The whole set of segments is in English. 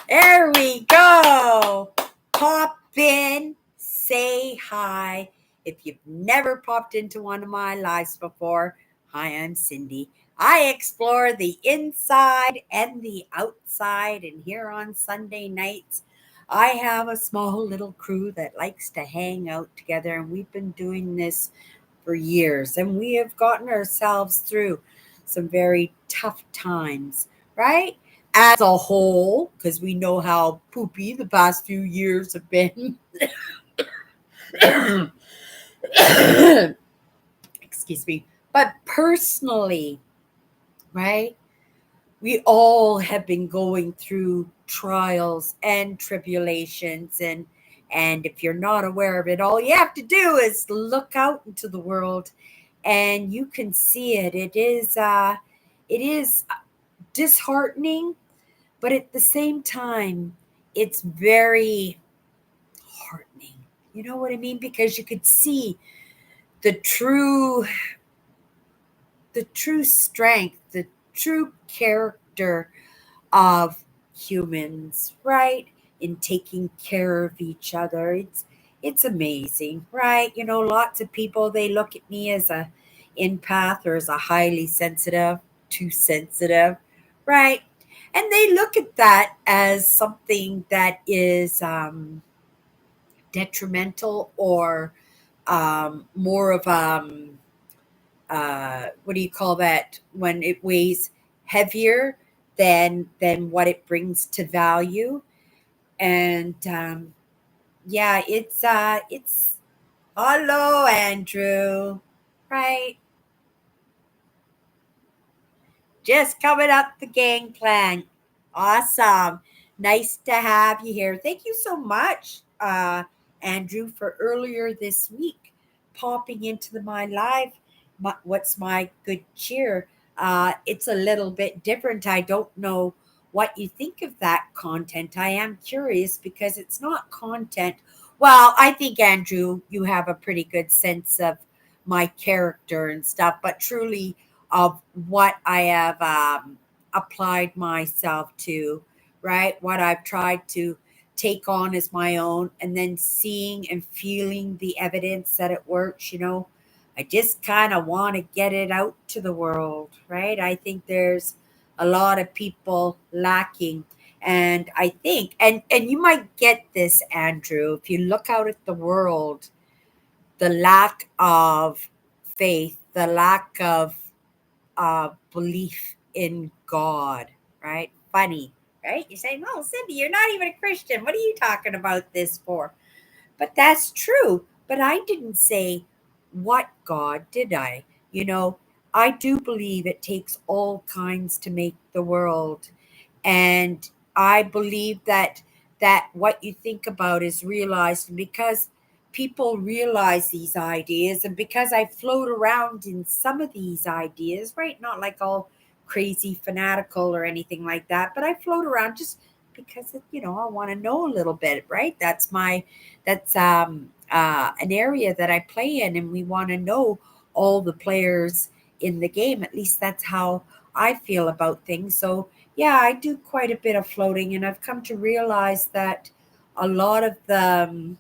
There we go. Pop in, say hi. If you've never popped into one of my lives before, hi, I'm Cindy. I explore the inside and the outside, and here on Sunday nights, I have a small little crew that likes to hang out together, and we've been doing this for years, and we have gotten ourselves through some very tough times, right? As a whole, because we know how poopy the past few years have been. Excuse me. But personally, right, we all have been going through trials and tribulations, and if you're not aware of it, all you have to do is look out into the world and you can see it. It is disheartening, but at the same time, it's very heartening. You know what I mean? Because you could see the true the true strength, the true character of humans, right? In taking care of each other. It's amazing, right? Lots of people, they look at me as a empath or as a highly sensitive, too sensitive, right? And they look at that as something that is detrimental or more of what do you call that when it weighs heavier than what it brings to value. And yeah, it's hello, Andrew, right? Just coming up the gangplank. Awesome. Nice to have you here. Thank you so much, Andrew, for earlier this week popping into my live. What's my good cheer? It's a little bit different. I don't know what you think of that content. I am curious because it's not content. Well, I think, Andrew, you have a pretty good sense of my character and stuff, but truly, of what I have applied myself to, right? What I've tried to take on as my own, and then seeing and feeling the evidence that it works. I just kind of want to get it out to the world, right? I think there's a lot of people lacking. And I think, and you might get this, Andrew, if you look out at the world, the lack of faith, the lack of belief in God, right? Funny, right? You're saying, "Oh, Cindy, you're not even a Christian. What are you talking about this for?" But that's true. But I didn't say what God, did I? You know, I do believe it takes all kinds to make the world, and I believe that what you think about is realized. And because people realize these ideas, and because I float around in some of these ideas, right? Not like all crazy fanatical or anything like that, but I float around just because I want to know a little bit, right? That's an area that I play in, and we want to know all the players in the game. At least that's how I feel about things. So yeah, I do quite a bit of floating, and I've come to realize that a lot of the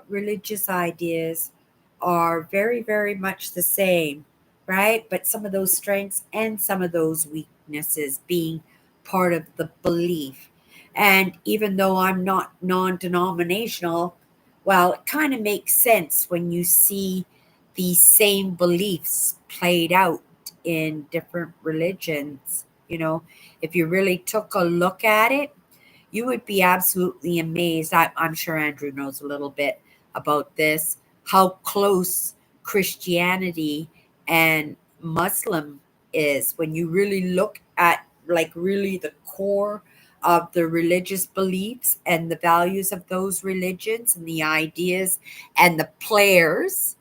religious ideas are very, very much the same, right? But some of those strengths and some of those weaknesses being part of the belief. And even though I'm not non denominational, well, it kind of makes sense when you see these same beliefs played out in different religions. If you really took a look at it, you would be absolutely amazed. I'm sure Andrew knows a little bit about this, how close Christianity and Muslim is when you really look at, like, really the core of the religious beliefs and the values of those religions and the ideas and the players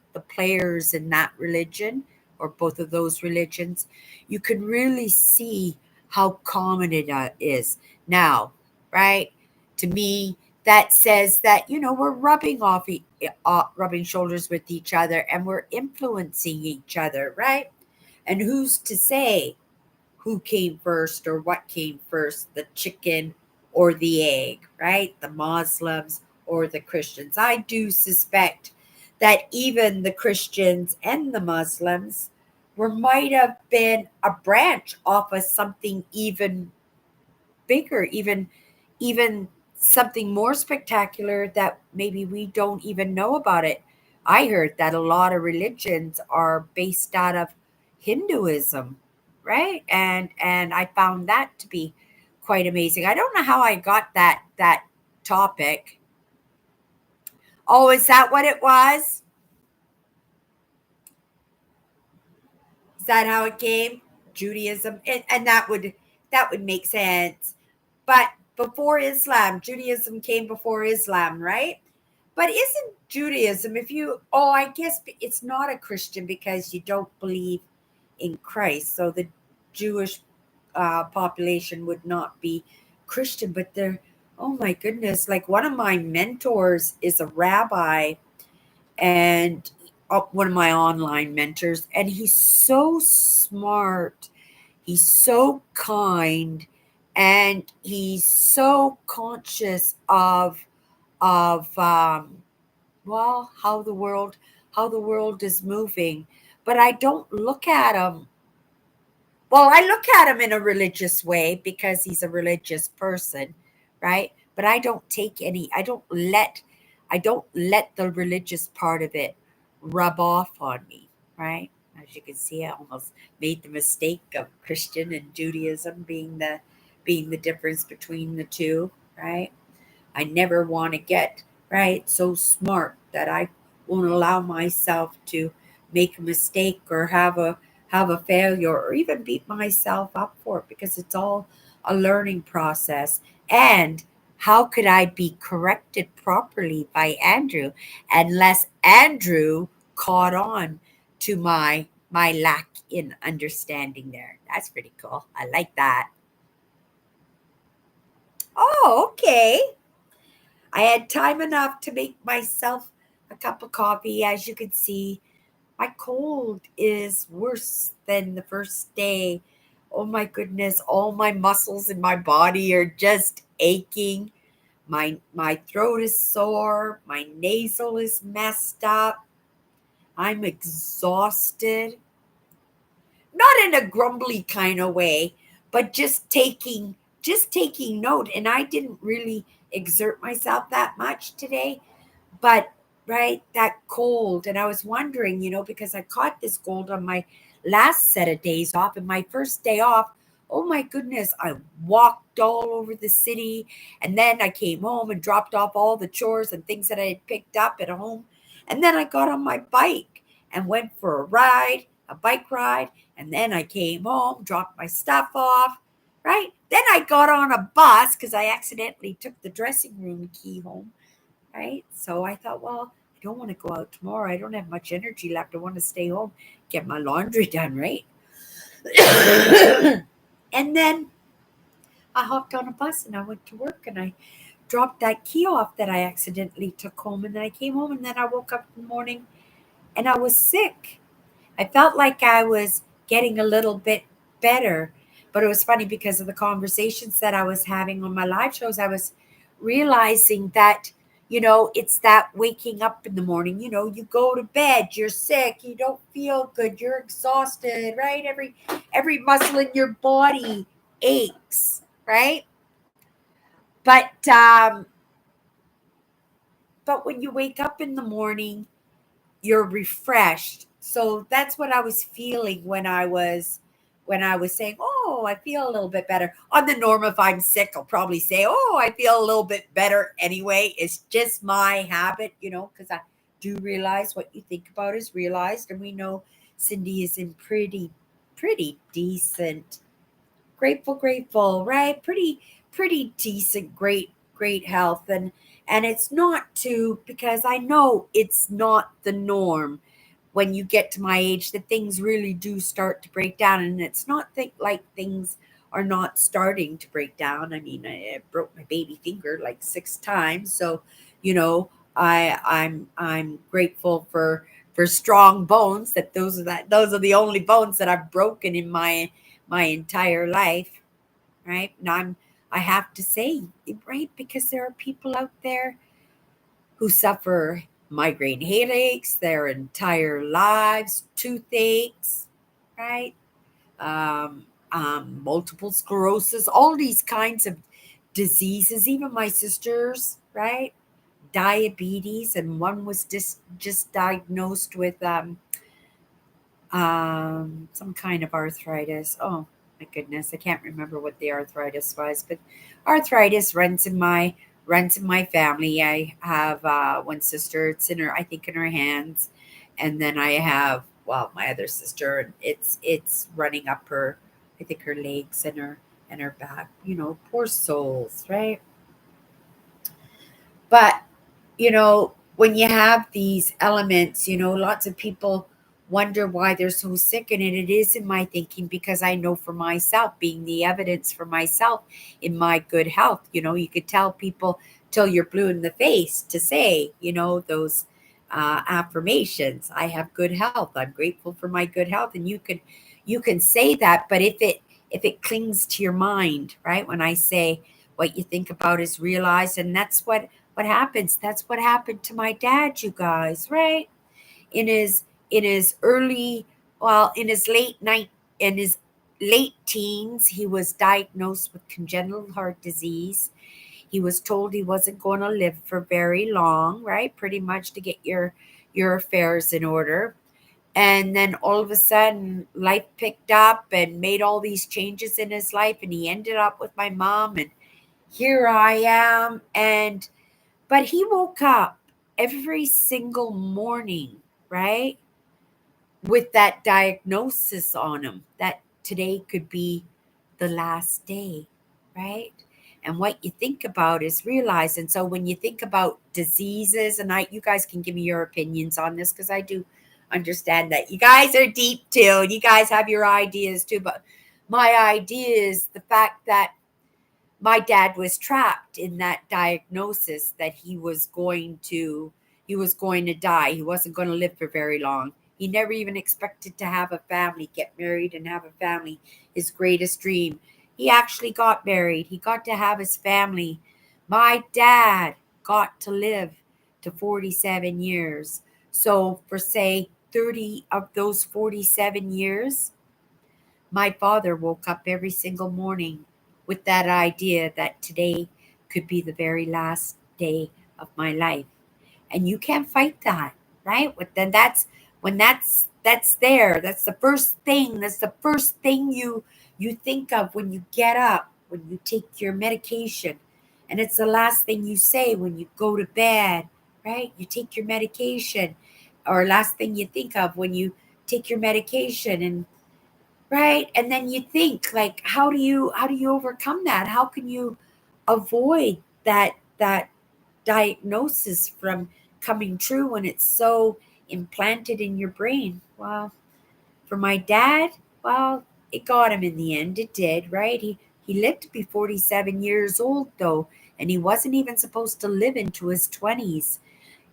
in that religion, or both of those religions. You can really see how common it is now, right? To me, that says that we're rubbing shoulders with each other, and we're influencing each other, right? And who's to say? who came first or what came first, the chicken or the egg, right? The Muslims or the Christians. I do suspect that even the Christians and the Muslims might have been a branch off of something even bigger, even something more spectacular that maybe we don't even know about it. I heard that a lot of religions are based out of Hinduism, right? And I found that to be quite amazing. I don't know how I got that topic. Oh, is that what it was? Is that how it came? Judaism, and that would make sense. But before Islam, Judaism came before Islam, right? But isn't Judaism, if you, oh, I guess it's not a Christian because you don't believe in Christ. So the Jewish population would not be Christian, but they're, oh my goodness, like one of my mentors is a rabbi and one of my online mentors, and he's so smart, he's so kind, and he's so conscious of well, how the world is moving. But I don't look at him, well, I look at him in a religious way because he's a religious person, right? But I don't let the religious part of it rub off on me, right? As you can see, I almost made the mistake of Christian and Judaism being the difference between the two, right? I never want to get right so smart that I won't allow myself to make a mistake or have a failure or even beat myself up for it because it's all a learning process. And how could I be corrected properly by Andrew unless Andrew caught on to my lack in understanding there? That's pretty cool. I like that. Oh, okay. I had time enough to make myself a cup of coffee. As you can see, my cold is worse than the first day. Oh my goodness, all my muscles in my body are just aching. My throat is sore, my nasal is messed up. I'm exhausted. Not in a grumbly kind of way, but just taking note. And I didn't really exert myself that much today. But right, that cold, and I was wondering, because I caught this cold on my last set of days off, and my first day off, oh my goodness, I walked all over the city, and then I came home and dropped off all the chores and things that I had picked up at home, and then I got on my bike and went for a bike ride, and then I came home, dropped my stuff off, right? Then I got on a bus because I accidentally took the dressing room key home, right? So I thought, well, I don't want to go out tomorrow. I don't have much energy left. I want to stay home, get my laundry done, right? And then I hopped on a bus and I went to work and I dropped that key off that I accidentally took home. And then I came home and then I woke up in the morning and I was sick. I felt like I was getting a little bit better, but it was funny because of the conversations that I was having on my live shows. I was realizing that, it's that waking up in the morning, you go to bed, you're sick, you don't feel good, you're exhausted, right? Every muscle in your body aches, right? But but when you wake up in the morning, you're refreshed. So that's what I was feeling when I was saying, "Oh, I feel a little bit better." On the norm, if I'm sick, I'll probably say, "Oh, I feel a little bit better anyway." It's just my habit, because I do realize what you think about is realized, and we know Cindy is in pretty decent, grateful, right? Pretty decent, great health, and it's not too, because I know it's not the norm when you get to my age that things really do start to break down, and it's not like things are not starting to break down. I mean, I broke my baby finger like 6 times, so you know I'm grateful for strong bones, that those are the only bones that I've broken in my entire life, right? And I have to say, right, because there are people out there who suffer migraine headaches their entire lives, toothaches, right? Um, Multiple sclerosis, all these kinds of diseases. Even my sisters, right? Diabetes, and one was just diagnosed with some kind of arthritis. Oh my goodness, I can't remember what the arthritis was, but arthritis runs in my family. I have one sister. It's in her, I think, in her hands, and then I have, well, my other sister, and it's running up her, I think, her legs and her back. You know, poor souls, right? But when you have these elements, lots of people wonder why they're so sick. And it is in my thinking because I know for myself, being the evidence for myself in my good health. You could tell people till you're blue in the face to say, those affirmations. I have good health. I'm grateful for my good health. And you can say that, but if it clings to your mind, right? When I say what you think about is realized, and that's what happens. That's what happened to my dad, you guys, right? In his early, well, in his late teens, he was diagnosed with congenital heart disease. He was told he wasn't going to live for very long, right? Pretty much to get your affairs in order. And then all of a sudden, life picked up and made all these changes in his life, and he ended up with my mom, and here I am. But he woke up every single morning, right, with that diagnosis on him that today could be the last day, right? And what you think about is realized. And so when you think about diseases, and you guys can give me your opinions on this because I do understand that you guys are deep too, and you guys have your ideas too. But my idea is the fact that my dad was trapped in that diagnosis that he was going to die. He wasn't going to live for very long. He never even expected to have a family, get married and have a family. His greatest dream. He actually got married. He got to have his family. My dad got to live to 47 years. So for say 30 of those 47 years, my father woke up every single morning with that idea that today could be the very last day of my life. And you can't fight that, right? But then that's there. That's the first thing. That's the first thing you think of when you get up, when you take your medication. And it's the last thing you say when you go to bed, right? You take your medication, or last thing you think of when you take your medication. And right? And then you think, like, how do you overcome that? How can you avoid that diagnosis from coming true when it's so implanted in your brain? Well, for my dad, well, it got him in the end. It did, right? He lived to be 47 years old though, and he wasn't even supposed to live into his 20s.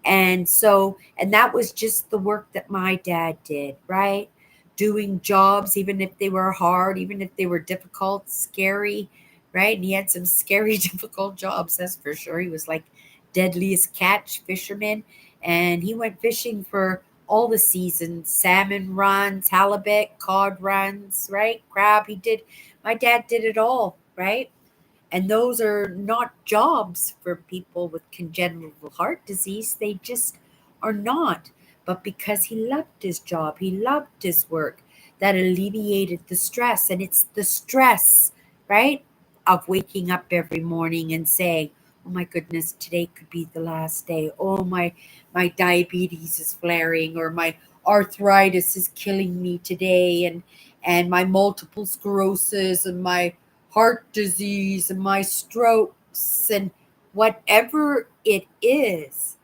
And that was just the work that my dad did, right? Doing jobs, even if they were hard, even if they were difficult, scary, right? And he had some scary, difficult jobs, that's for sure. He was like deadliest catch fisherman, and he went fishing for all the seasons, salmon runs, halibut, cod runs, right? Crab. My dad did it all, right? And those are not jobs for people with congenital heart disease. They just are not. But because he loved his job, he loved his work, that alleviated the stress. And it's the stress, right, of waking up every morning and saying, oh my goodness, today could be the last day. Oh, my diabetes is flaring, or my arthritis is killing me today, and my multiple sclerosis, and my heart disease, and my strokes, and whatever it is,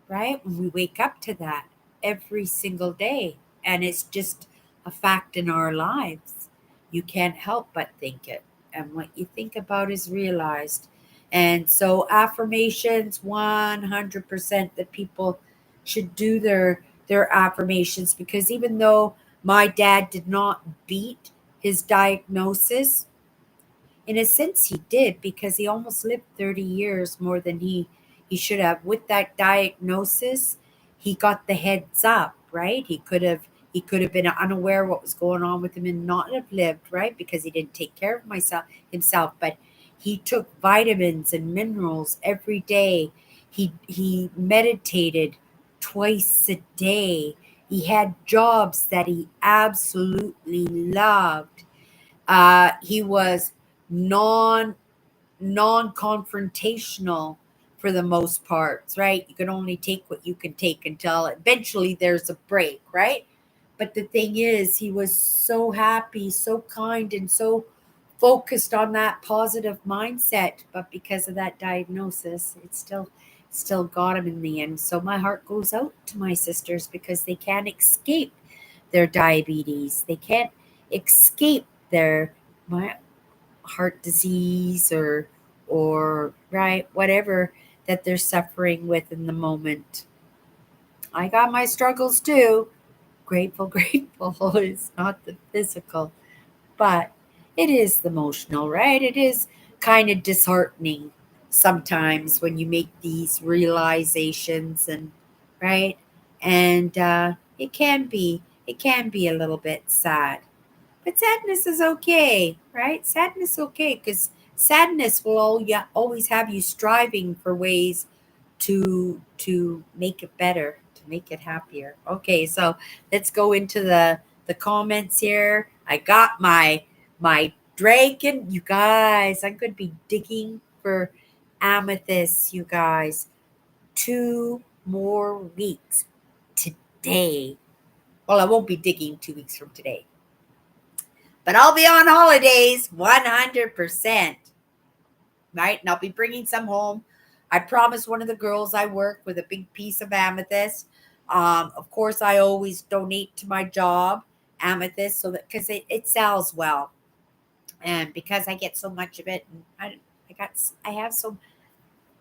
right? When we wake up to that every single day, and it's just a fact in our lives, you can't help but think it. And what you think about is realized. And so, affirmations, 100% that people should do their affirmations, because even though my dad did not beat his diagnosis? In a sense, he did, because he almost lived 30 years more than he should have. With that diagnosis, he got the heads up, right? He could have been unaware what was going on with him and not have lived, right? Because he didn't take care of himself. But he took vitamins and minerals every day. He meditated twice a day. He had jobs that he absolutely loved. He was non non-confrontational for the most parts, right? You can only take what you can take until eventually there's a break, right? But the thing is, he was so happy, so kind, and so focused on that positive mindset. But because of that diagnosis, it still got him in the end. So my heart goes out to my sisters, because they can't escape their diabetes. They can't escape their my heart disease, or right, whatever that they're suffering with in the moment. I got my struggles too. Grateful, grateful is not the physical, but it is the emotional, right? It is kind of disheartening sometimes when you make these realizations, and right, and it can be a little bit sad. But sadness is okay, right? Sadness is okay, because sadness will always have you striving for ways to make it better, to make it happier. Okay, so let's go into the comments here. I got my dragon, you guys. I'm going to be digging for amethyst, you guys. 2 more weeks today. Well, I won't be digging 2 weeks from today, but I'll be on holidays 100%, right? And I'll be bringing some home. I promised one of the girls I work with a big piece of amethyst. Of course, I always donate to my job amethyst, so that because it sells well, and because I get so much of it, and I have so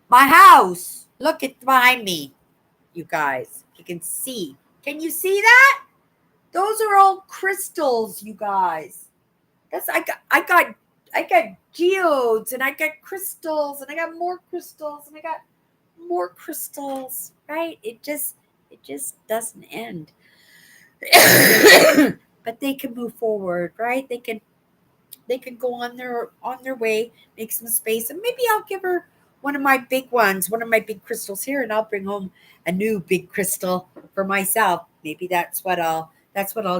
my house. Look at behind me, you guys. You can see. Can you see that? Those are all crystals, you guys. That's I got geodes, and I got crystals, and I got more crystals, and I got more crystals. Right? It just doesn't end. But they can move forward, right? They can go on their way, make some space, and maybe I'll give her one of my big crystals here, and I'll bring home a new big crystal for myself. Maybe that's what I'll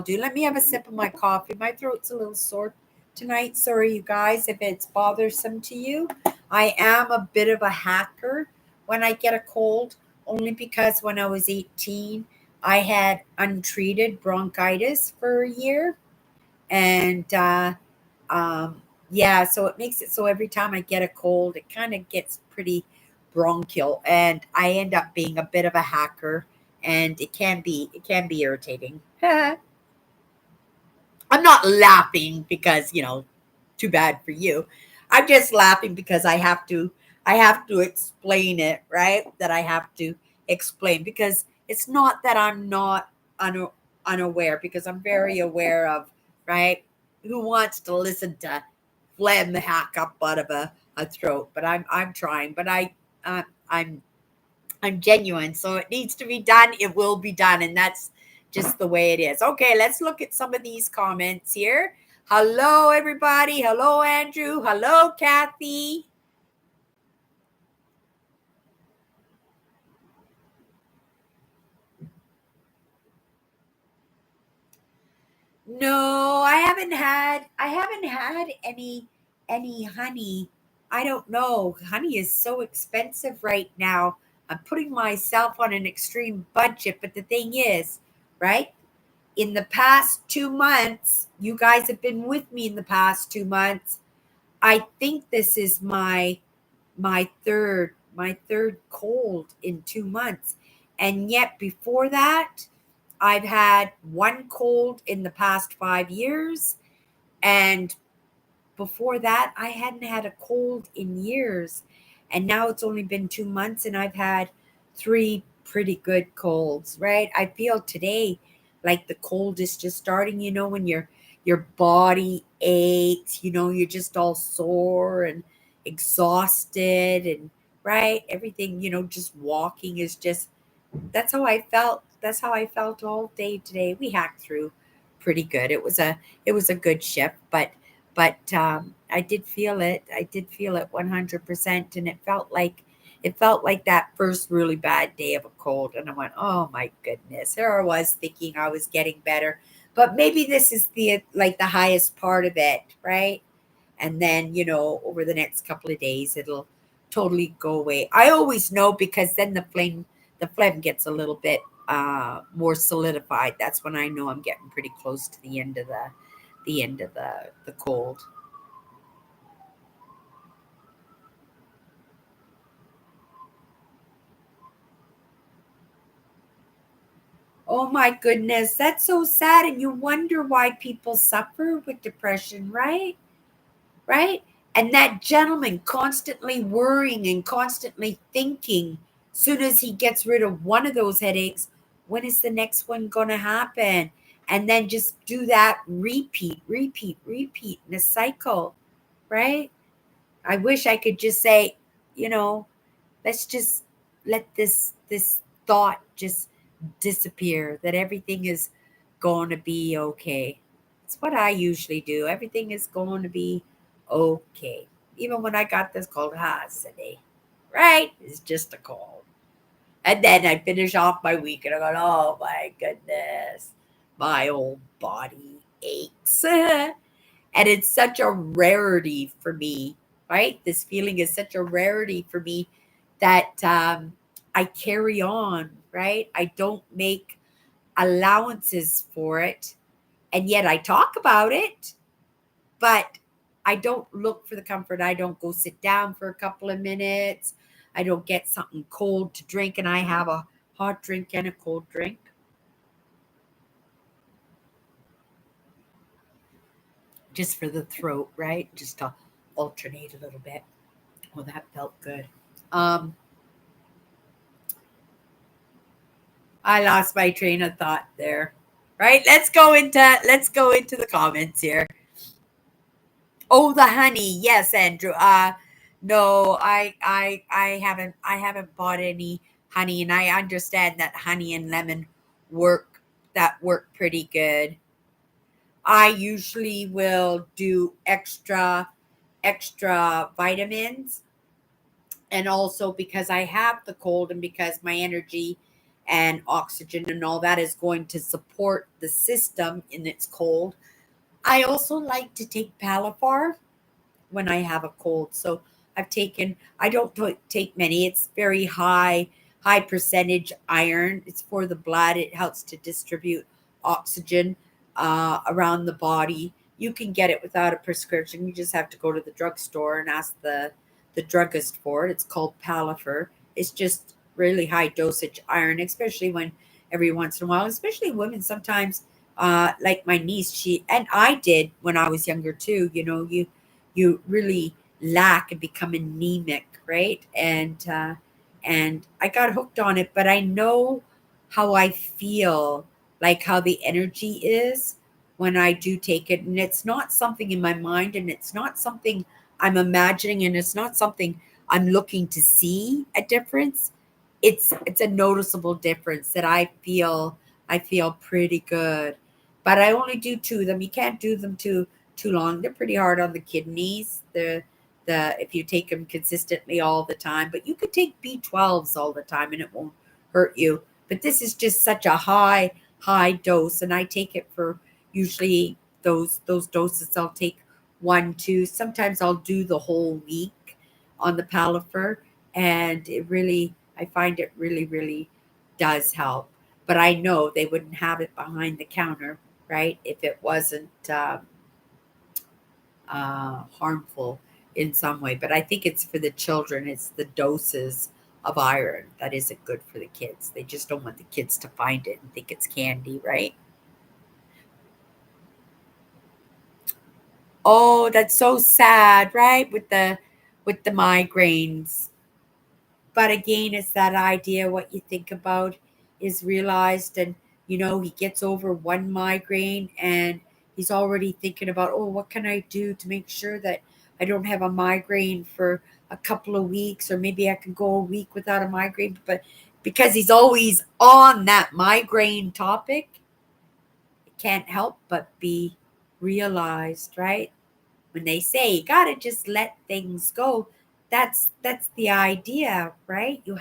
do. Let me have a sip of my coffee. My throat's a little sore tonight. Sorry, you guys, if it's bothersome to you. I am a bit of a hacker when I get a cold, only because when I was 18, I had untreated bronchitis for a year, and yeah, so it makes it so every time I get a cold, it kind of gets pretty bronchial, and I end up being a bit of a hacker, and it can be irritating. I'm not laughing because, too bad for you. I'm just laughing because I have to explain it, right? That I have to explain, because it's not that I'm not unaware, because I'm very aware of, right? Who wants to listen to phlegm hack up out of a throat? But I'm trying, but uh, I'm I'm genuine. So it needs to be done. It will be done. And that's just the way it is. Okay, let's look at some of these comments here. Hello, everybody. Hello, Andrew. Hello, Kathy. No, I haven't had any honey. I don't know. Honey is so expensive right now. I'm putting myself on an extreme budget, but the thing is, right? In the past 2 months, you guys have been with me in the past 2 months. I think this is my third cold in 2 months. And yet before that, I've had one cold in the past 5 years. And before that, I hadn't had a cold in years. And now it's only been 2 months, and I've had three pretty good colds, right? I feel today like the cold is just starting, when your body aches, you're just all sore and exhausted, and right, everything, just walking is just, that's how I felt. That's how I felt all day today. We hacked through pretty good. It was a good shift, but I did feel it. I did feel it 100%, and it felt like that first really bad day of a cold, and I went, "Oh my goodness." There I was thinking I was getting better, but maybe this is the highest part of it, right? And then, over the next couple of days it'll totally go away. I always know, because then the phlegm gets a little bit more solidified. That's when I know I'm getting pretty close to the end of the cold. Oh my goodness, that's so sad, and you wonder why people suffer with depression, right? Right? And that gentleman constantly worrying and constantly thinking, soon as he gets rid of one of those headaches, when is the next one going to happen? And then just do that repeat, repeat, repeat in a cycle, right? I wish I could just say, you know, let's just let this thought just disappear, that everything is going to be okay. It's what I usually do. Everything is going to be okay. Even when I got this cold, today, right? It's just a cold. And then I finish off my week and I go, oh my goodness, my old body aches. And it's such a rarity for me, right? This feeling is such a rarity for me that I carry on, right? I don't make allowances for it. And yet I talk about it, but I don't look for the comfort. I don't go sit down for a couple of minutes. I don't get something cold to drink, and I have a hot drink and a cold drink just for the throat, right? Just to alternate a little bit. Well, that felt good. Um, I lost my train of thought there. Right? Let's go into the comments here. Oh, the honey. Yes, Andrew. No, I haven't bought any honey, and I understand that honey and lemon work pretty good. I usually will do extra vitamins, and also because I have the cold and because my energy and oxygen and all that is going to support the system in its cold. I also like to take Palifar when I have a cold. So I don't take many. It's very high percentage iron. It's for the blood. It helps to distribute oxygen around the body. You can get it without a prescription. You just have to go to the drugstore and ask the druggist for it. It's called Pallifer. It's just really high dosage iron, especially when every once in a while, especially women sometimes, like my niece, she and I did when I was younger too. You really lack and become anemic, right? And I got hooked on it, but I know how I feel, like how the energy is when I do take it, and it's not something in my mind, and it's not something I'm imagining, and it's not something I'm looking to see a difference. It's a noticeable difference that I feel pretty good. But I only do two of them. You can't do them too long. They're pretty hard on the kidneys. The if you take them consistently all the time, but you could take B12s all the time and it won't hurt you. But this is just such a high dose, and I take it for usually those doses. I'll take one, two. Sometimes I'll do the whole week on the Palifer, and I find it really does help. But I know they wouldn't have it behind the counter, right? If it wasn't harmful in some way. But I think it's for the children. It's the doses of iron that isn't good for the kids. They just don't want the kids to find it and think it's candy, right? Oh, that's so sad, right? With the migraines. But again, it's that idea, what you think about is realized, and he gets over one migraine and he's already thinking about, oh, what can I do to make sure that I don't have a migraine for a couple of weeks, or maybe I can go a week without a migraine. But because he's always on that migraine topic, it can't help but be realized, right? When they say you gotta just let things go, that's the idea, right? You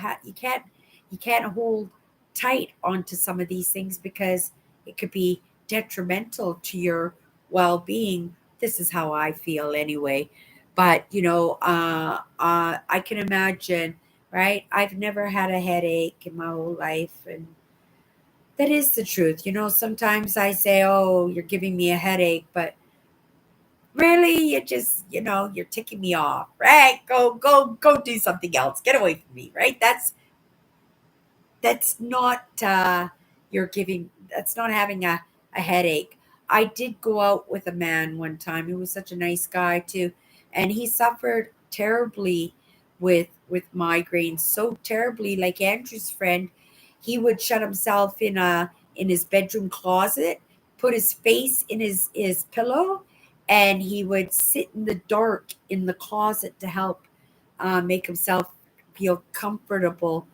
can't hold tight onto some of these things because it could be detrimental to your well-being. This is how I feel anyway. But I can imagine, right? I've never had a headache in my whole life, and that is the truth. Sometimes I say, oh, you're giving me a headache, but really, you're ticking me off, right? Go do something else. Get away from me, right? That's not that's not having a headache. I did go out with a man one time. He was such a nice guy too, and he suffered terribly with migraines, so terribly. Like Andrew's friend, he would shut himself in his bedroom closet, put his face in his pillow, and he would sit in the dark in the closet to help make himself feel comfortable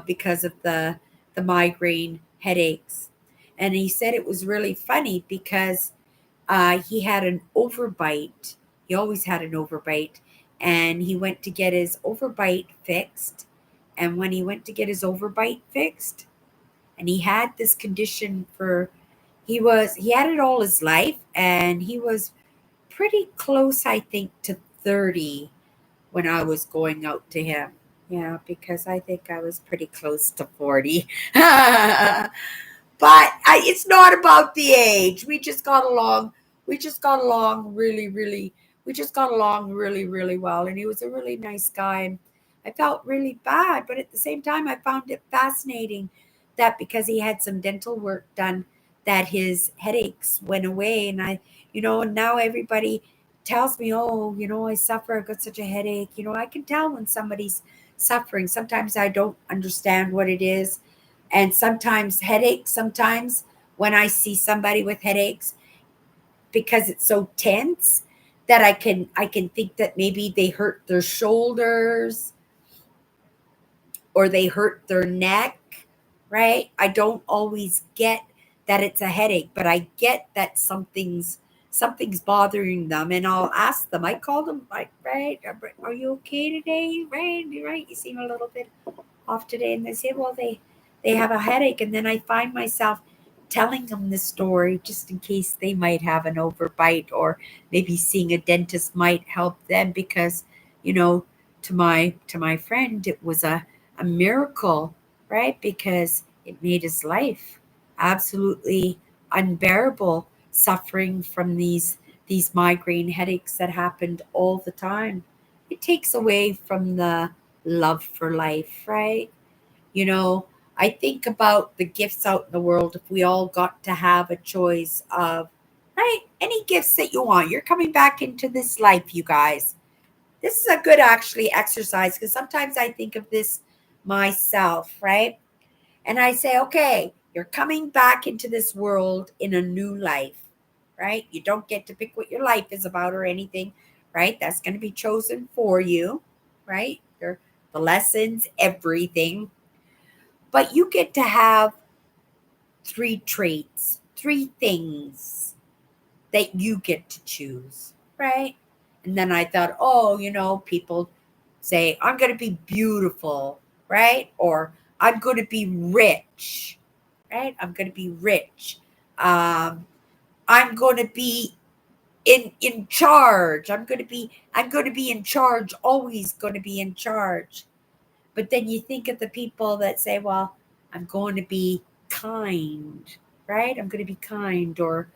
because of the migraine headaches. And he said it was really funny because he had an overbite. He always had an overbite, and he went to get his overbite fixed. And when he went to get his overbite fixed, and he had this condition for he had it all his life, and he was pretty close, I think, to 30 when I was going out to him. Yeah, because I think I was pretty close to 40. It's not about the age. We just got along. We just got along really, really. We just got along really, really well. And he was a really nice guy. And I felt really bad, but at the same time, I found it fascinating that because he had some dental work done, that his headaches went away. And and now everybody tells me, oh, I suffer. I've got such a headache. I can tell when somebody's suffering. Sometimes I don't understand what it is, and sometimes headaches, sometimes when I see somebody with headaches, because it's so tense, that I can think that maybe they hurt their shoulders or they hurt their neck, right? I don't always get that it's a headache, but I get that something's bothering them, and I'll ask them. I call them, like, right, are you okay today? Right, you seem a little bit off today. And they say, well, they have a headache. And then I find myself telling them this story just in case they might have an overbite, or maybe seeing a dentist might help them, because you know to my friend, it was a miracle, right? Because it made his life absolutely unbearable, suffering from these migraine headaches that happened all the time. It takes away from the love for life, right? You know, I think about the gifts out in the world. If we all got to have a choice of, right, any gifts that you want, you're coming back into this life, you guys. This is a good actually exercise, because sometimes I think of this myself, right? And I say, okay, you're coming back into this world in a new life, right? You don't get to pick what your life is about or anything, right? That's going to be chosen for you, right? The lessons, everything. But you get to have three traits, three things that you get to choose, right? And then I thought, oh, people say, I'm going to be beautiful, right? Or I'm going to be rich, right? I'm going to be rich. Um, I'm going to be in charge. I'm going to be in charge, always going to be in charge. But then you think of the people that say, well, I'm going to be kind, right? I'm going to be kind. Or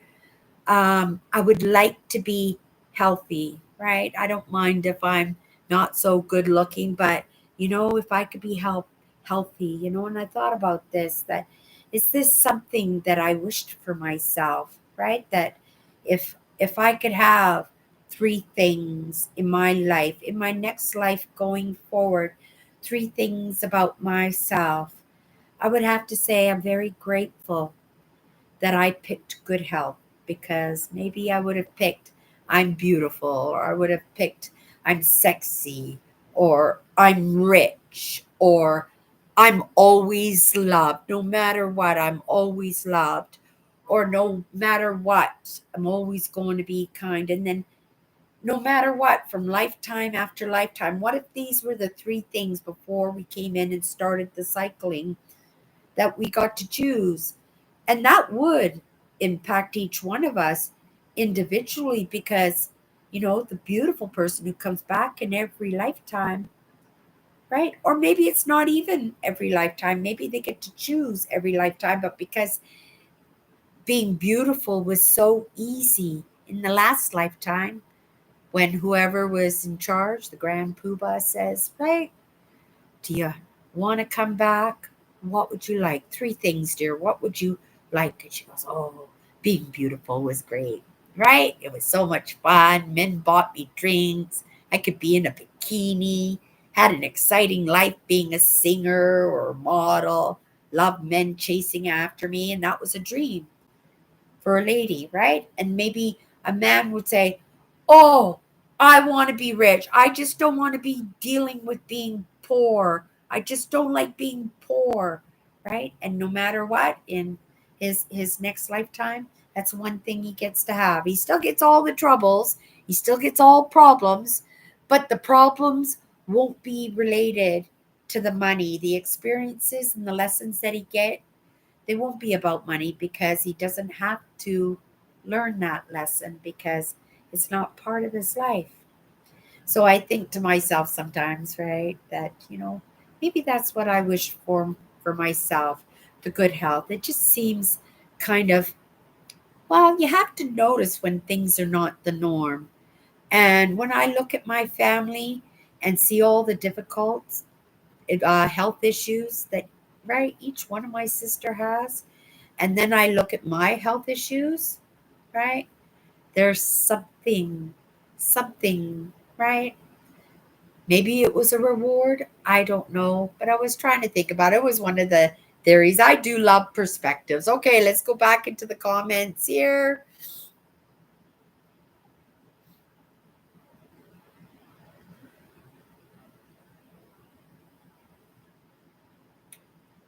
I would like to be healthy, right? I don't mind if I'm not so good looking, but if I could be healthy, and I thought about this, that is this something that I wished for myself, right? That if I could have three things in my life, in my next life going forward, three things about myself, I would have to say I'm very grateful that I picked good health. because maybe I would have picked I'm beautiful, or I would have picked I'm sexy, or I'm rich, or I'm always loved. No matter what, I'm always loved. Or no matter what, I'm always going to be kind. And then no matter what, from lifetime after lifetime, what if these were the three things before we came in and started the cycling that we got to choose? And that would impact each one of us individually, because, the beautiful person who comes back in every lifetime, right? Or maybe it's not even every lifetime. Maybe they get to choose every lifetime, but because being beautiful was so easy in the last lifetime, when whoever was in charge, the grand poobah, says, right, do you want to come back? What would you like? Three things, dear. What would you like? And she goes, oh, being beautiful was great, right? It was so much fun. Men bought me drinks. I could be in a bikini, had an exciting life being a singer or a model, loved men chasing after me, and that was a dream for a lady, right? And maybe a man would say, oh, I want to be rich. I just don't want to be dealing with being poor. I just don't like being poor, right? And no matter what, in his next lifetime, that's one thing he gets to have. He still gets all the troubles, he still gets all problems, but the problems won't be related to the money. The experiences and the lessons that he get, they won't be about money, because he doesn't have to learn that lesson, because it's not part of his life. So I think to myself sometimes, right, that, maybe that's what I wish for myself, the good health. It just seems kind of, well, you have to notice when things are not the norm. And when I look at my family and see all the difficult health issues that, right, each one of my sister has, and then I look at my health issues, right? There's something, right? Maybe it was a reward. I don't know. But I was trying to think about it. It was one of the theories. I do love perspectives. Okay, let's go back into the comments here.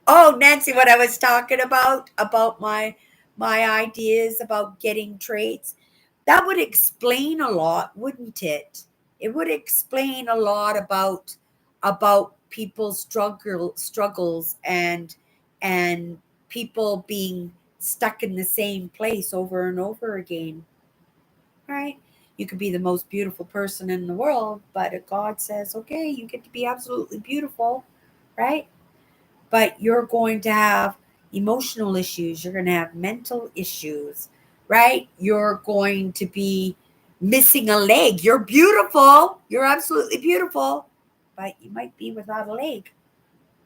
Oh, Nancy, what I was talking about my ideas about getting traits. That would explain a lot, wouldn't it? It would explain a lot about people's struggles, and people being stuck in the same place over and over again, right? You could be the most beautiful person in the world, but if God says, okay, you get to be absolutely beautiful, right? But you're going to have emotional issues, you're going to have mental issues, right? You're going to be missing a leg. You're beautiful, you're absolutely beautiful, but you might be without a leg,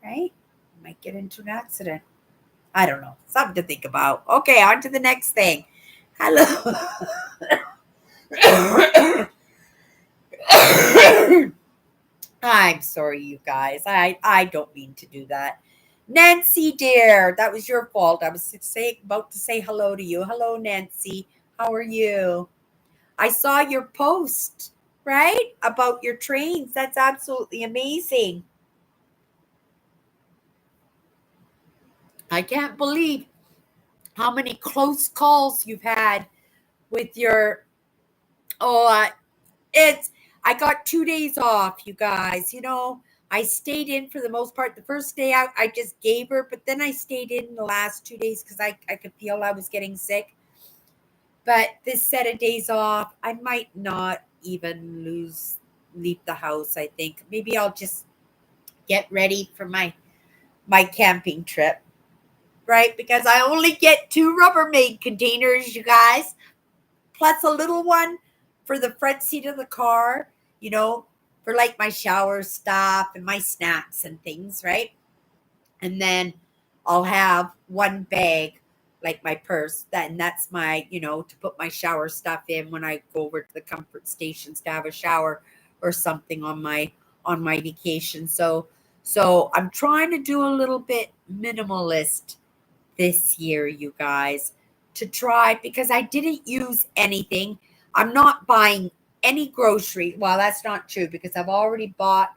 right? You might get into an accident. I don't know, something to think about. Okay, on to the next thing. Hello. I'm sorry, you guys. I don't mean to do that. Nancy, dear, that was your fault. I was about to say hello to you. Hello, Nancy. How are you? I saw your post, right, about your trains. That's absolutely amazing. I can't believe how many close calls you've had with your. Oh, it's I got 2 days off, you guys. I stayed in for the most part. The first day out, I just gave her, but then I stayed in the last 2 days because I could feel I was getting sick. But this set of days off, I might not even leave the house. I think maybe I'll just get ready for my camping trip, right? Because I only get 2 Rubbermaid containers, you guys, plus a little one for the front seat of the car, for like my shower stuff and my snacks and things, right? And then I'll have one bag, like my purse, and that's my, to put my shower stuff in when I go over to the comfort stations to have a shower or something on my vacation. So I'm trying to do a little bit minimalist this year, you guys. to try because I didn't use anything. I'm not buying any grocery. Well, that's not true because I've already bought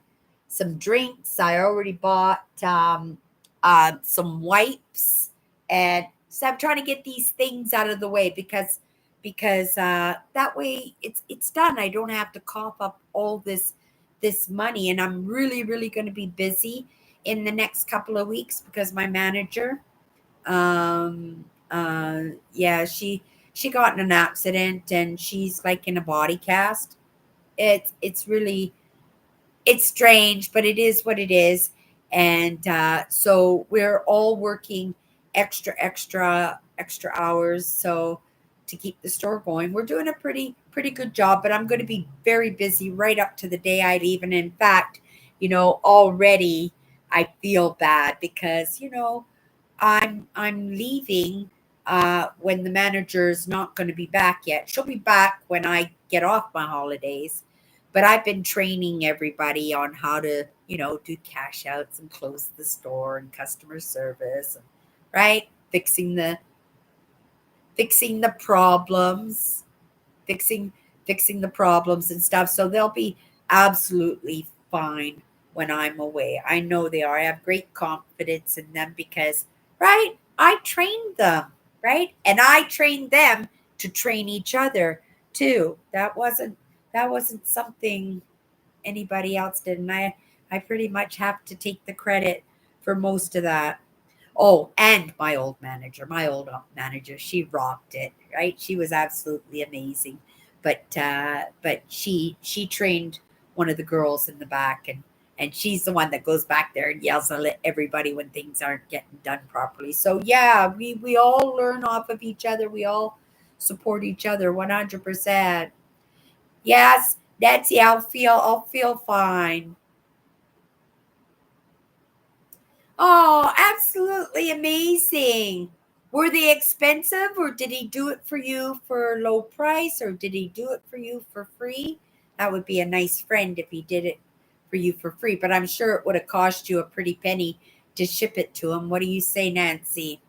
some drinks. I already bought some wipes, and so I'm trying to get these things out of the way because that way it's done. I don't have to cough up all this money, and I'm really going to be busy in the next couple of weeks because my manager, yeah, she got in an accident and she's like in a body cast. It's really it's strange, but it is what it is. And so we're all working extra hours so to keep the store going. We're doing a pretty good job, but I'm going to be very busy right up to the day I leave. And in fact, already I feel bad because I'm leaving when the manager's not going to be back yet. She'll be back when I get off my holidays. But I've been training everybody on how to, do cash outs and close the store and customer service, right? Fixing the problems, fixing fixing the problems and stuff. So they'll be absolutely fine when I'm away. I know they are. I have great confidence in them because, right, I trained them, right? And I trained them to train each other too. That wasn't something anybody else did. And I pretty much have to take the credit for most of that. Oh, and my old manager, she rocked it, right? She was absolutely amazing. But she trained one of the girls in the back, and she's the one that goes back there and yells at everybody when things aren't getting done properly. So yeah, we all learn off of each other. We all support each other 100%. Yes, Nancy, I'll feel fine. Oh, absolutely amazing. Were they expensive or did he do it for you for a low price or did he do it for you for free? That would be a nice friend if he did it for you for free, but I'm sure it would have cost you a pretty penny to ship it to him. What do you say, Nancy?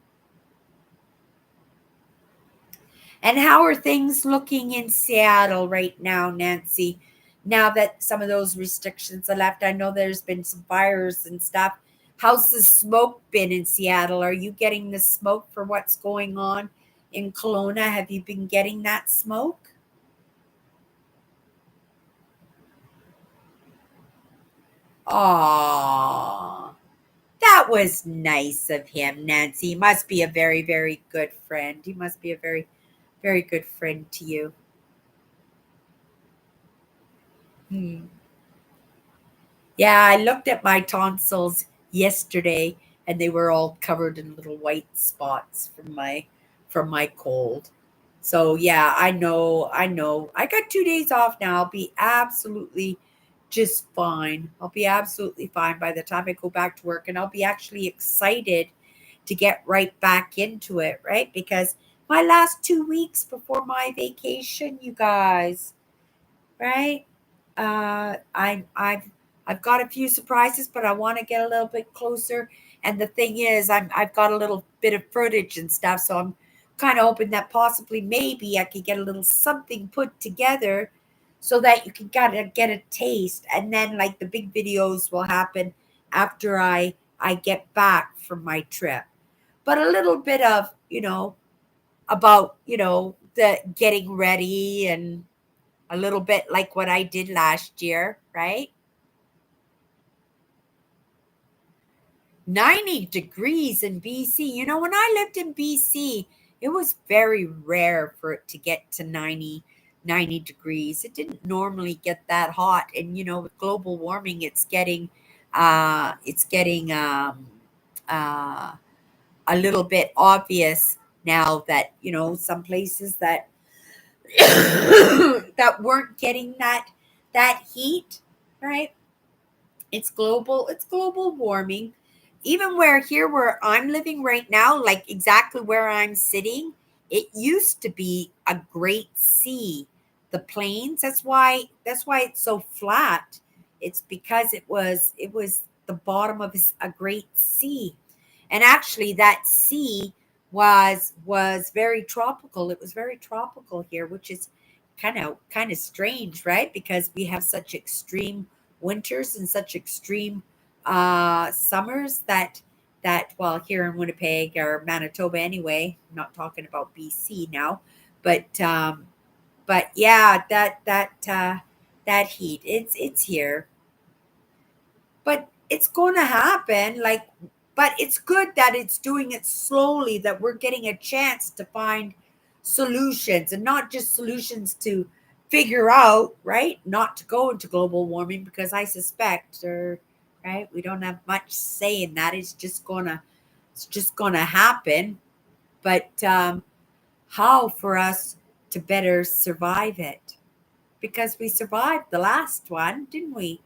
And how are things looking in Seattle right now, Nancy? Now that some of those restrictions are left, I know there's been some fires and stuff. How's the smoke been in Seattle? Are you getting the smoke for what's going on in Kelowna? Have you been getting that smoke? Aw, that was nice of him, Nancy. He must be a very, very good friend. He must be a very, very good friend to you. Hmm. Yeah, I looked at my tonsils yesterday and they were all covered in little white spots from my cold. So yeah, I know. I got 2 days off now. I'll be absolutely just fine. I'll be absolutely fine by the time I go back to work and I'll be actually excited to get right back into it, right? Because my last 2 weeks before my vacation, you guys, right? I've got a few surprises, but I want to get a little bit closer. And the thing is, I've got a little bit of footage and stuff, so I'm kind of hoping that possibly maybe I could get a little something put together so that you can kind of get a taste. And then like the big videos will happen after I get back from my trip. But a little bit of, about, the getting ready and a little bit like what I did last year, right? 90 degrees in BC. When I lived in BC, it was very rare for it to get to 90 degrees. It didn't normally get that hot. And, with global warming, it's getting uh, a little bit obvious now that, some places that that weren't getting that heat, right? It's global warming. Even where I'm living right now, like exactly where I'm sitting, it used to be a great sea. The plains, that's why it's so flat. It's because it was the bottom of a great sea. And actually that sea was very tropical. It was very tropical here, which is kind of strange, right? Because we have such extreme winters and such extreme summers that well, here in Winnipeg or Manitoba anyway, I'm not talking about BC now, but but yeah, that heat, it's here, but it's going to happen. Like, but it's good that it's doing it slowly, that we're getting a chance to find solutions, and not just solutions to figure out, right, not to go into global warming, because I suspect, or right, we don't have much say in that. It's just gonna happen. But how for us to better survive it, because we survived the last one, didn't we?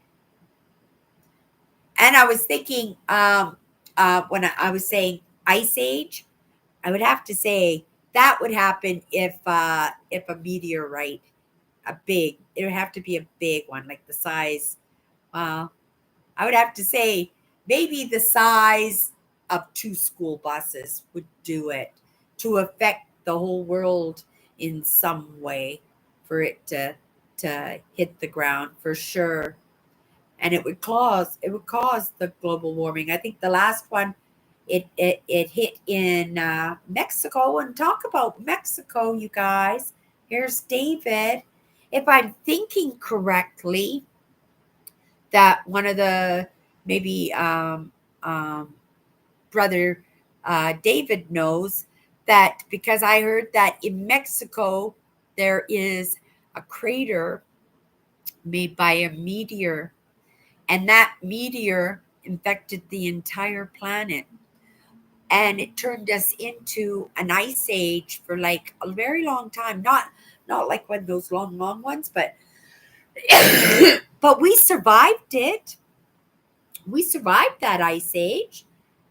And I was thinking, when I was saying ice age, I would have to say that would happen if a meteorite, it would have to be a big one, like the size. Well, I would have to say maybe the size of two school buses would do it to affect the whole world in some way, for it to hit the ground for sure. And it would cause the global warming. I think the last one, it hit in Mexico. And talk about Mexico, you guys. Here's David. If I'm thinking correctly, that one of the maybe brother David knows that, because I heard that in Mexico there is a crater made by a meteor, and that meteor infected the entire planet, and it turned us into an ice age for like a very long time. Not like one of those long ones, but but we survived it. We survived that ice age,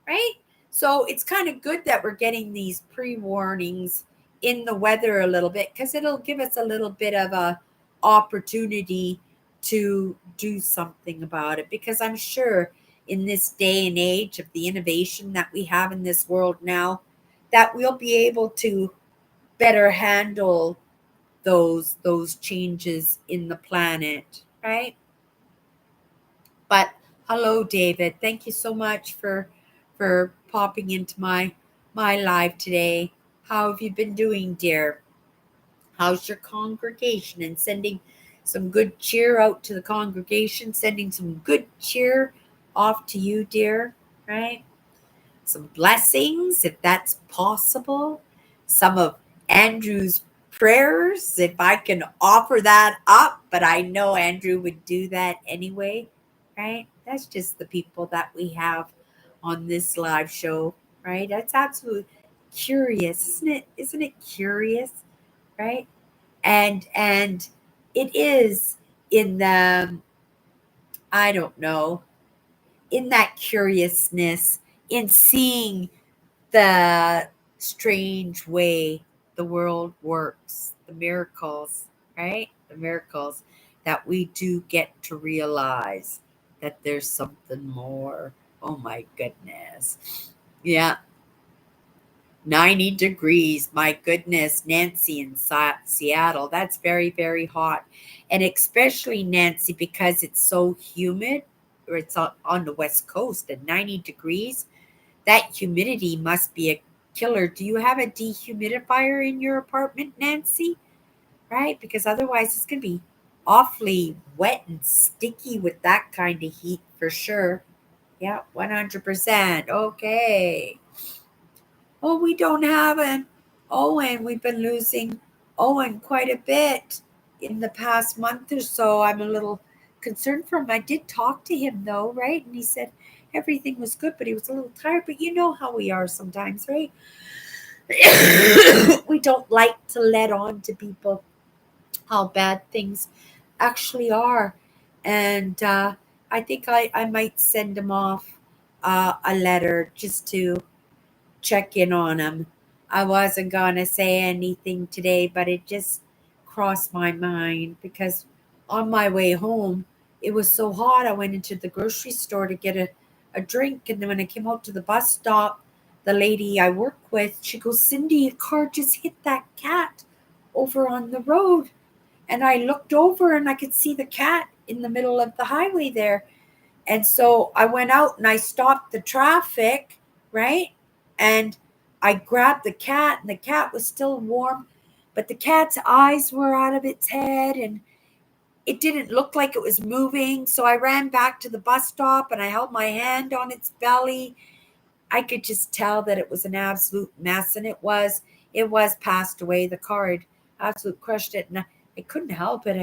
right? So it's kind of good that we're getting these pre-warnings in the weather a little bit, because it'll give us a little bit of a opportunity to do something about it. Because I'm sure in this day and age of the innovation that we have in this world now, that we'll be able to better handle those changes in the planet, right? But hello, David. Thank you so much for popping into my live today. How have you been doing, dear? How's your congregation? And sending some good cheer out to the congregation, sending some good cheer off to you, dear, right? Some blessings, if that's possible. Some of Andrew's prayers, if I can offer that up, but I know Andrew would do that anyway, right? That's just the people that we have on this live show, right? That's absolutely curious, isn't it? Isn't it curious, right? And it is in the, I don't know, in that curiousness, in seeing the strange way the world works, the miracles, right? The miracles that we do get to realize that there's something more. Oh my goodness. Yeah, 90 degrees. My goodness, Nancy in Seattle. That's very, very hot. And especially, Nancy, because it's so humid, or it's on the West Coast at 90 degrees. That humidity must be a killer. Do you have a dehumidifier in your apartment, Nancy? Right? Because otherwise it's going to be awfully wet and sticky with that kind of heat for sure. Yeah, 100%. Okay. Oh, we don't have an Owen. We've been losing Owen quite a bit in the past month or so. I'm a little concerned for him. I did talk to him though, right? And he said everything was good, but he was a little tired. But you know how we are sometimes, right? We don't like to let on to people how bad things actually are. And I think I might send him off a letter just to check in on him. I wasn't going to say anything today, but it just crossed my mind, because on my way home, it was so hot. I went into the grocery store to get a drink. And then when I came out to the bus stop, the lady I work with, she goes, Cindy, a car just hit that cat over on the road. And I looked over and I could see the cat in the middle of the highway there. And so I went out and I stopped the traffic, right? And I grabbed the cat, and the cat was still warm, but the cat's eyes were out of its head and it didn't look like it was moving. So I ran back to the bus stop and I held my hand on its belly. I could just tell that it was an absolute mess, and it was passed away. The car had absolutely crushed it, and I couldn't help it.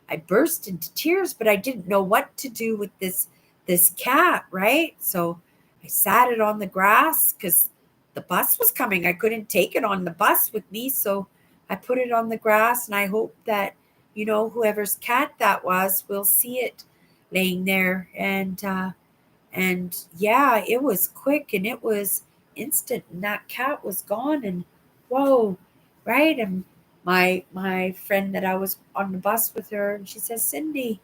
I burst into tears, but I didn't know what to do with this cat, right? So I sat it on the grass because the bus was coming. I couldn't take it on the bus with me, so I put it on the grass, and I hope that whoever's cat that was will see it laying there. And yeah, it was quick and it was instant, and that cat was gone. And whoa, right? And my friend that I was on the bus with her, and she says, Cindy,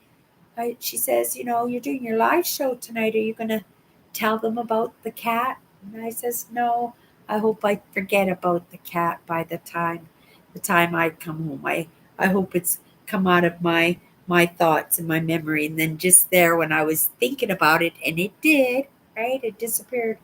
she says, you're doing your live show tonight. Are you gonna tell them about the cat? And I says, no. I hope I forget about the cat by the time I come home. I hope it's come out of my thoughts and my memory. And then just there when I was thinking about it, and it did, right? It disappeared.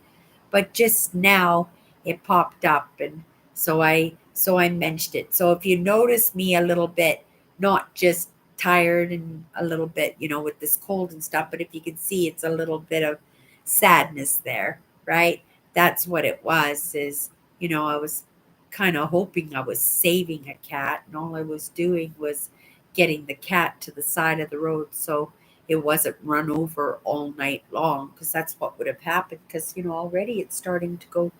But just now it popped up, and so I mentioned it. So if you notice me a little bit, not just tired and a little bit, with this cold and stuff, but if you can see it's a little bit of sadness there, right? That's what it was, is, I was kind of hoping I was saving a cat, and all I was doing was getting the cat to the side of the road so it wasn't run over all night long, because that's what would have happened, because already it's starting to go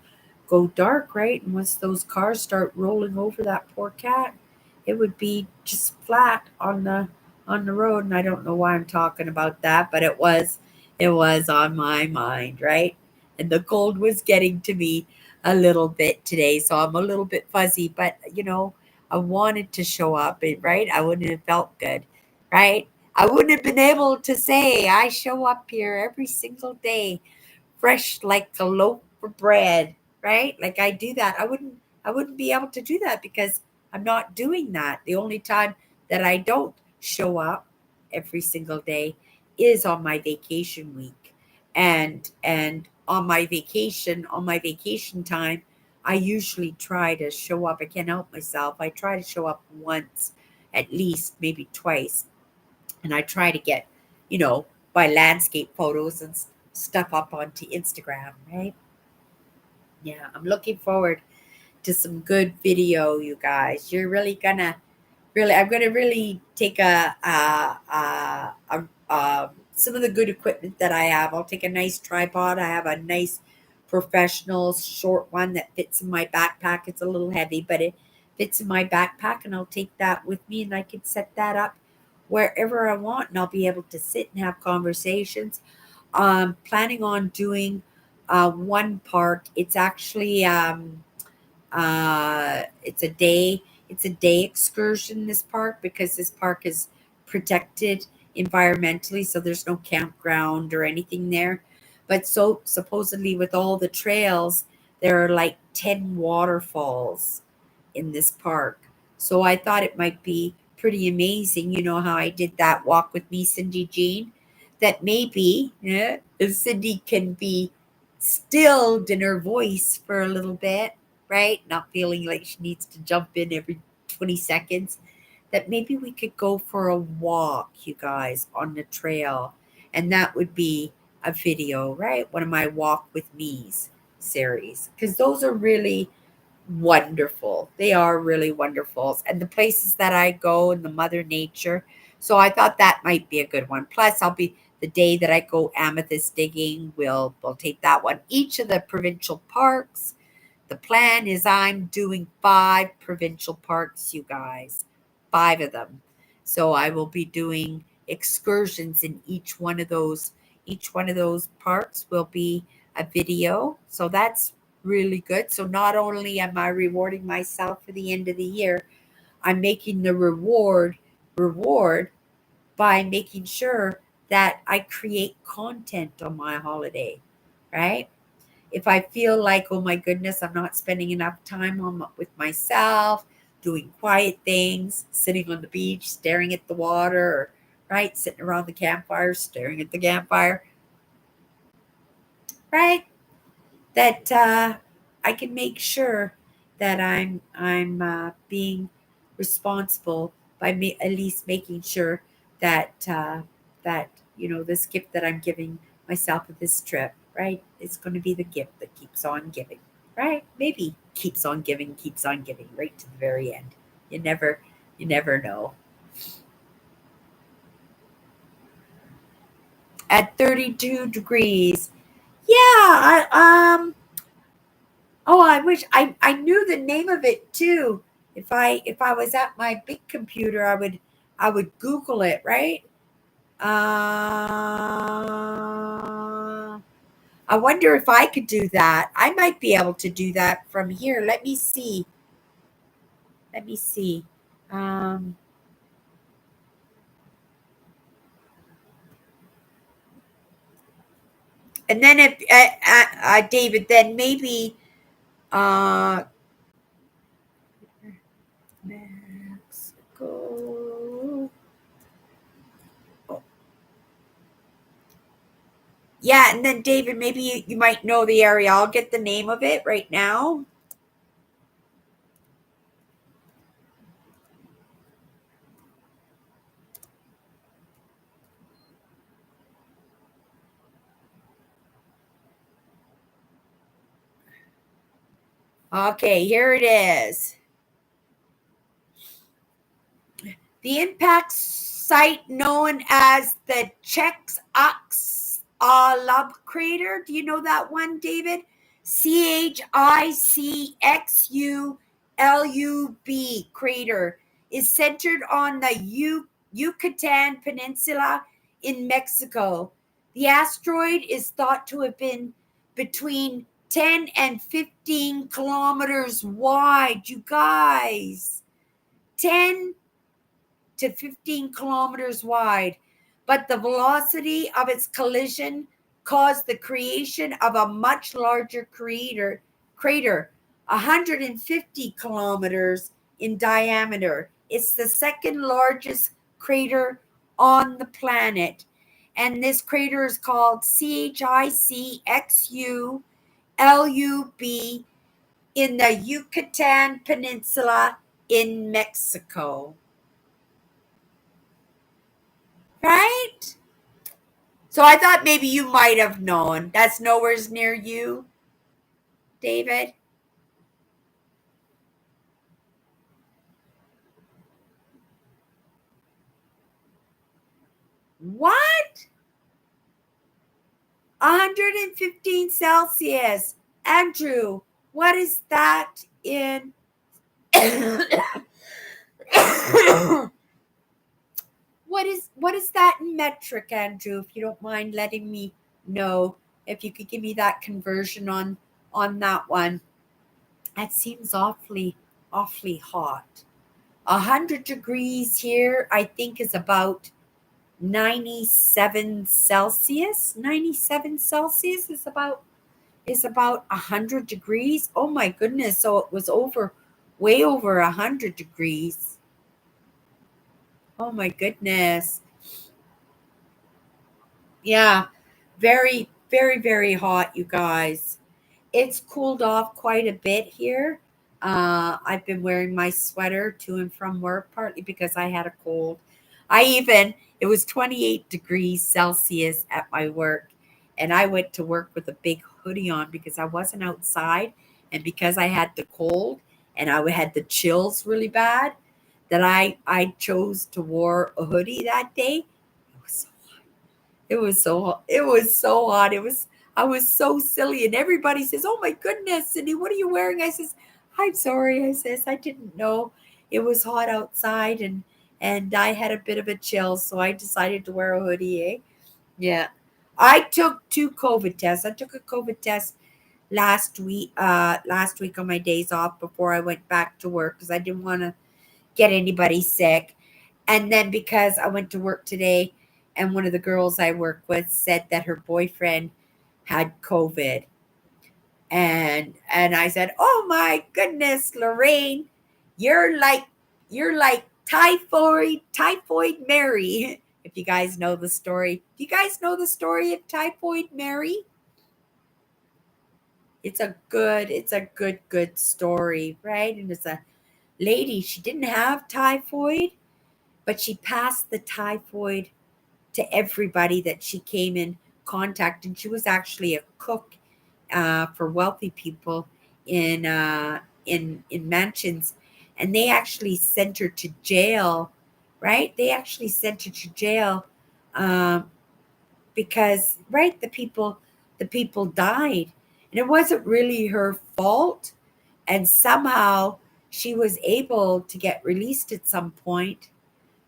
dark, right? And once those cars start rolling over that poor cat, it would be just flat on the road. And I don't know why I'm talking about that, but it was on my mind, right? And the cold was getting to me a little bit today, so I'm a little bit fuzzy, but I wanted to show up, right? I wouldn't have felt good, right? I wouldn't have been able to say I show up here every single day fresh like a loaf of bread, right? Like I do that. I wouldn't be able to do that because I'm not doing that. The only time that I don't show up every single day is on my vacation week. And on my vacation time, I usually try to show up. I can't help myself. I try to show up once, at least maybe twice, and I try to get, you know, my landscape photos and stuff up onto Instagram, right? Yeah, I'm looking forward to some good video, you guys. You're really gonna I'm gonna really take some of the good equipment that I have. I'll take a nice tripod. I have a nice professional short one that fits in my backpack. It's a little heavy, but it fits in my backpack, and I'll take that with me, and I can set that up wherever I want, and I'll be able to sit and have conversations. Planning on doing one park. It's actually it's a day excursion in this park, because this park is protected environmentally, so there's no campground or anything there. But so supposedly with all the trails, there are like 10 waterfalls in this park. So I thought it might be pretty amazing. You know how I did that walk with me, Cindy Jean, that maybe, yeah, Cindy can be stilled in her voice for a little bit, right? Not feeling like she needs to jump in every 20 seconds. That maybe we could go for a walk, you guys, on the trail. And that would be a video, right? One of my Walk with Me's series. Because those are really wonderful. They are really wonderful. And the places that I go and the Mother Nature. So I thought that might be a good one. Plus, I'll be the day that I go amethyst digging, we'll take that one. Each of the provincial parks. The plan is I'm doing 5 provincial parks, you guys. 5 of them. So I will be doing excursions in each one of those. Each one of those parks will be a video. So that's really good. So not only am I rewarding myself for the end of the year, I'm making the reward by making sure that I create content on my holiday, right? if I feel like, oh my goodness, I'm not spending enough time with myself, doing quiet things, sitting on the beach, staring at the water, right? Sitting around the campfire, staring at the campfire, right? That I can make sure that I'm being responsible by at least making sure that that this gift that I'm giving myself with this trip, right? It's going to be the gift that keeps on giving, right? Maybe keeps on giving, right to the very end. You never know. At 32 degrees, yeah, oh, I wish I knew the name of it too. If I was at my big computer, I would Google it, right? I wonder if I could do that. I might be able to do that from here. Let me see. Let me see. Um, and then if David, then maybe uh, Mexico. Oh, yeah, and then David, maybe you might know the area. I'll get the name of it right now. Okay, here it is. The impact site known as the Chex Lub crater. Do you know that one, David? CHICXULUB crater is centered on the Yucatan Peninsula in Mexico. The asteroid is thought to have been between 10 and 15 kilometers wide. You guys, 10 to 15 kilometers wide, but the velocity of its collision caused the creation of a much larger crater 150 kilometers in diameter. It's the second largest crater on the planet. And this crater is called CHICXULUB in the Yucatan Peninsula in Mexico. Right? So I thought maybe you might have known. That's nowhere's near you, David. What? 115 Celsius. Andrew, what is that in what is that in metric, Andrew? If you don't mind letting me know, if you could give me that conversion on that one. That seems awfully hot. 100 degrees here, I think, is about 97 Celsius. 97 Celsius is about 100 degrees. Oh my goodness. So it was way over 100 degrees. Oh my goodness. Yeah. Very, very, very hot, you guys. It's cooled off quite a bit here. I've been wearing my sweater to and from work, partly because I had a cold. It was 28 degrees Celsius at my work, and I went to work with a big hoodie on because I wasn't outside, and because I had the cold and I had the chills really bad, that I chose to wear a hoodie that day. It was so it was so hot. I was so silly, and everybody says, "Oh my goodness, Cindy, what are you wearing?" I says, "I'm sorry." I says, "I didn't know it was hot outside, and I had a bit of a chill, so I decided to wear a hoodie." Eh? Yeah, I took two COVID tests. I took a COVID test last week on my days off before I went back to work because I didn't want to get anybody sick. And then because I went to work today and one of the girls I work with said that her boyfriend had COVID. And I said, "Oh my goodness, Lorraine, you're like typhoid Mary." If you guys know the story, do you guys know the story of Typhoid Mary? It's a good story, right? And it's a lady, she didn't have typhoid, but she passed the typhoid to everybody that she came in contact. And she was actually a cook for wealthy people in in mansions, and they actually sent her to jail, right? They actually sent her to jail um, because right the people died, and it wasn't really her fault, and somehow she was able to get released at some point,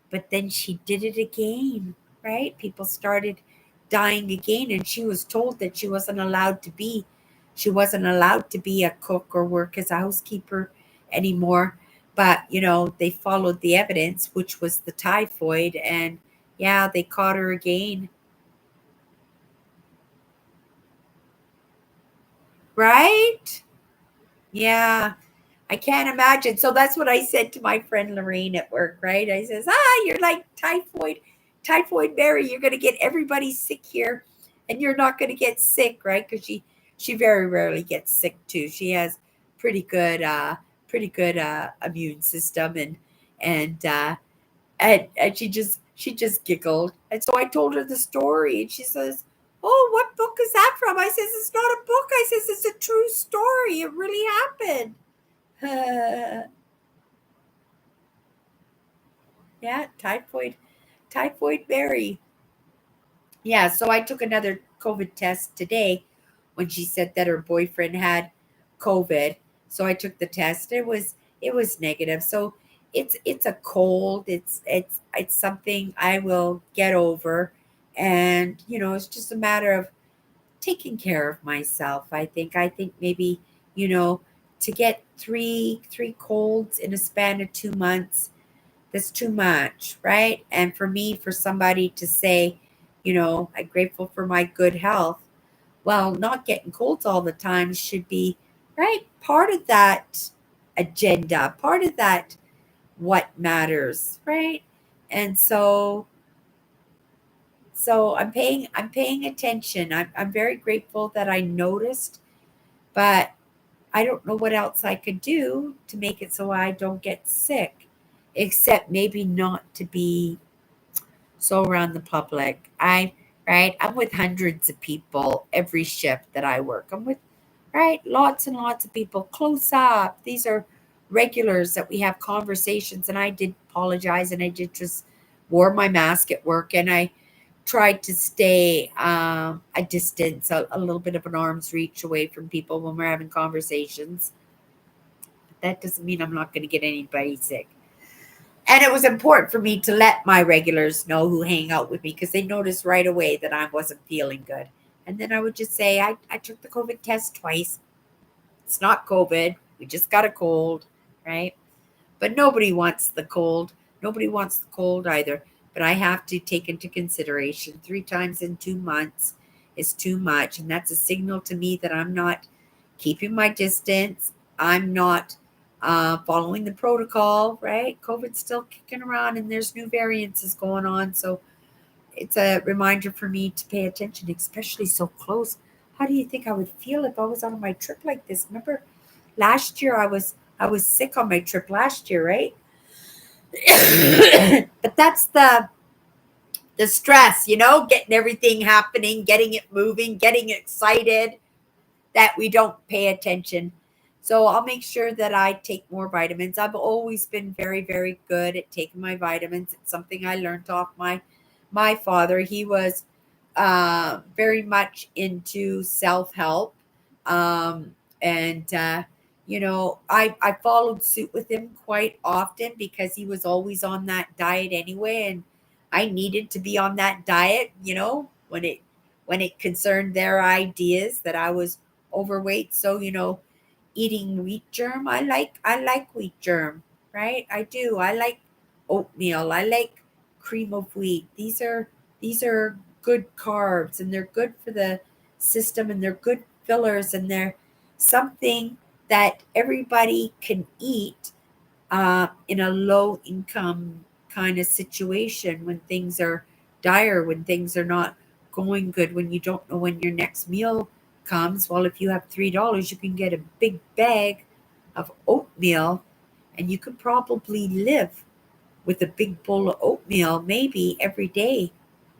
but then she did it again, right? People started dying again, and she was told that she wasn't allowed to be a cook or work as a housekeeper anymore. But they followed the evidence, which was the typhoid, and yeah, they caught her again. Right? Yeah. I can't imagine. So that's what I said to my friend Lorraine at work, right? I says, you're like typhoid Mary. You're gonna get everybody sick here, and you're not gonna get sick, right? Because she very rarely gets sick too. She has pretty good immune system, and she just giggled. And so I told her the story, and she says, "Oh, what book is that from?" I says, "It's not a book." I says, "It's a true story. It really happened." Yeah, typhoid Mary. Yeah, so I took another COVID test today when she said that her boyfriend had COVID. So I took the test. It was negative. So it's a cold. It's something I will get over, and it's just a matter of taking care of myself. I think maybe you know to get three colds in a span of 2 months, that's too much, right? And for me, for somebody to say, I'm grateful for my good health, well, not getting colds all the time should be, right, part of that agenda, part of that what matters, right? And so I'm paying attention. I'm very grateful that I noticed, but I don't know what else I could do to make it so I don't get sick, except maybe not to be so around the public. I'm with hundreds of people every shift that I work. I'm with, right, lots and lots of people close up. These are regulars that we have conversations, and I did apologize, and I did just wore my mask at work, and I tried to stay a distance, a little bit of an arm's reach away from people when we're having conversations. That doesn't mean I'm not going to get anybody sick. And it was important for me to let my regulars know who hang out with me, because they noticed right away that I wasn't feeling good. And then I would just say, I took the COVID test twice. It's not COVID. We just got a cold, right? But nobody wants the cold. Nobody wants the cold either. But I have to take into consideration 3 times in 2 months is too much. And that's a signal to me that I'm not keeping my distance. I'm not following the protocol, right? COVID's still kicking around, and there's new variants is going on. So it's a reminder for me to pay attention, especially so close. How do you think I would feel if I was on my trip like this? Remember last year I was sick on my trip last year, right? But that's the stress, getting everything happening, getting it moving, getting excited, that we don't pay attention. So I'll make sure that I take more vitamins. I've always been very, very good at taking my vitamins. It's something I learned off my father. He was very much into self help, and I followed suit with him quite often because he was always on that diet anyway, and I needed to be on that diet. When it concerned their ideas that I was overweight. So, eating wheat germ, I like wheat germ, right? I do. I like oatmeal. I like cream of wheat. These are good carbs, and they're good for the system, and they're good fillers, and something that everybody can eat in a low income kind of situation when things are dire, when things are not going good, when you don't know when your next meal comes. Well, if you have $3, you can get a big bag of oatmeal and you could probably live with a big bowl of oatmeal maybe every day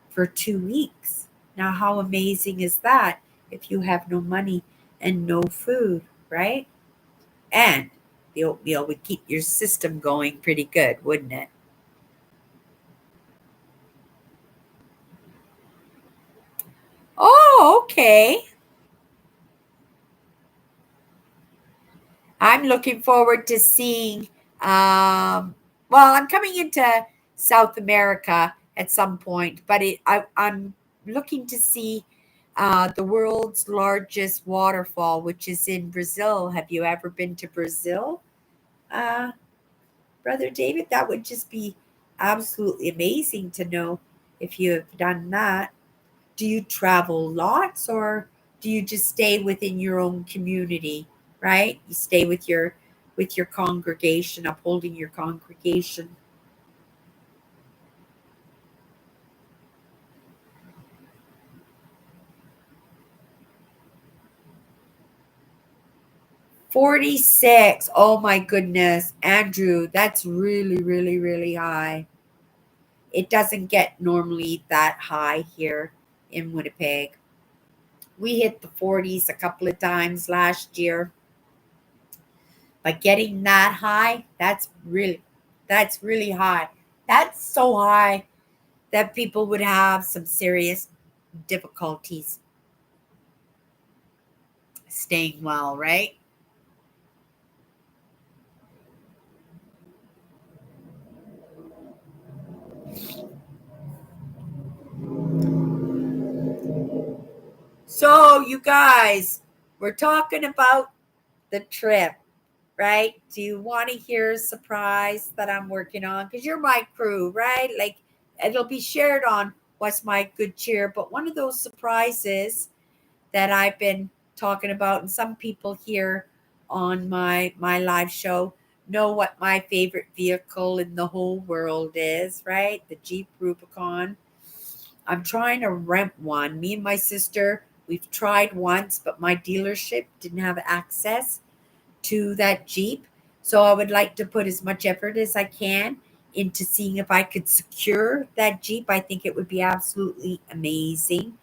for 2 weeks. Now, how amazing is that if you have no money and no food, right? And the oatmeal would keep your system going pretty good, wouldn't it? Oh, okay. I'm looking forward to seeing. Well, I'm coming into South America at some point, but I'm looking to see the world's largest waterfall, which is in Brazil. Have you ever been to Brazil, uh, Brother David? That would just be absolutely amazing to know if you have done that. Do you travel lots or do you just stay within your own community, right? You stay with your congregation, upholding your congregation. 46. Oh my goodness. Andrew, that's really, really, really high. It doesn't get normally that high here in Winnipeg. We hit the 40s a couple of times last year, but getting that high, that's really high. That's so high that people would have some serious difficulties staying well, right? So, you guys, we're talking about the trip, right? Do you want to hear a surprise that I'm working on? Because you're my crew, right? Like, it'll be shared on What's My Good Cheer. But one of those surprises that I've been talking about, and some people here on my live show know what my favorite vehicle in the whole world is, right? The Jeep Rubicon. I'm trying to rent one. Me and my sister, we've tried once, but my dealership didn't have access to that Jeep. So I would like to put as much effort as I can into seeing if I could secure that Jeep. I think it would be absolutely amazing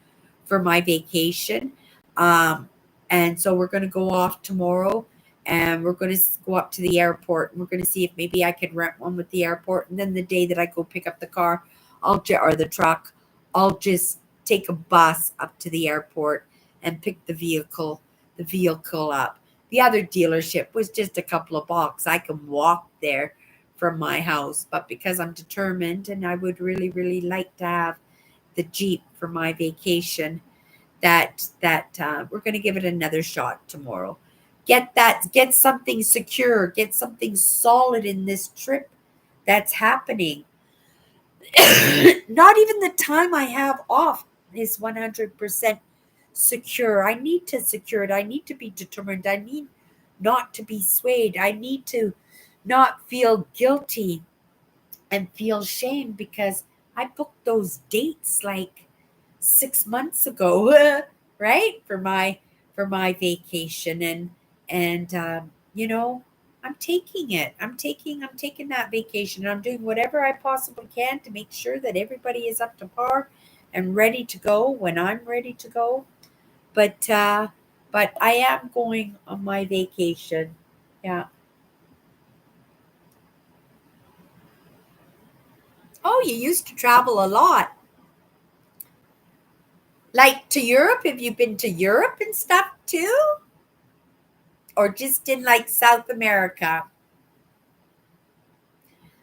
for my vacation. Um, and so we're going to go off tomorrow and we're going to go up to the airport and we're going to see if maybe I could rent one with the airport. And then the day that I go pick up the car, or the truck, I'll just take a bus up to the airport and pick the vehicle up. The other dealership was just a couple of blocks. I can walk there from my house, but because I'm determined and I would really, really like to have the Jeep for my vacation, that we're going to give it another shot tomorrow. Get something secure, get something solid in this trip that's happening. Not even the time I have off is 100% secure. I need to secure it. I need to be determined. I need not to be swayed. I need to not feel guilty and feel shame because I booked those dates like 6 months ago, right? For my vacation and I'm taking it. I'm taking that vacation. I'm doing whatever I possibly can to make sure that everybody is up to par and ready to go when I'm ready to go. But I am going on my vacation. Yeah. Oh, you used to travel a lot. Like to Europe? Have you been to Europe and stuff too? Or just in like South America?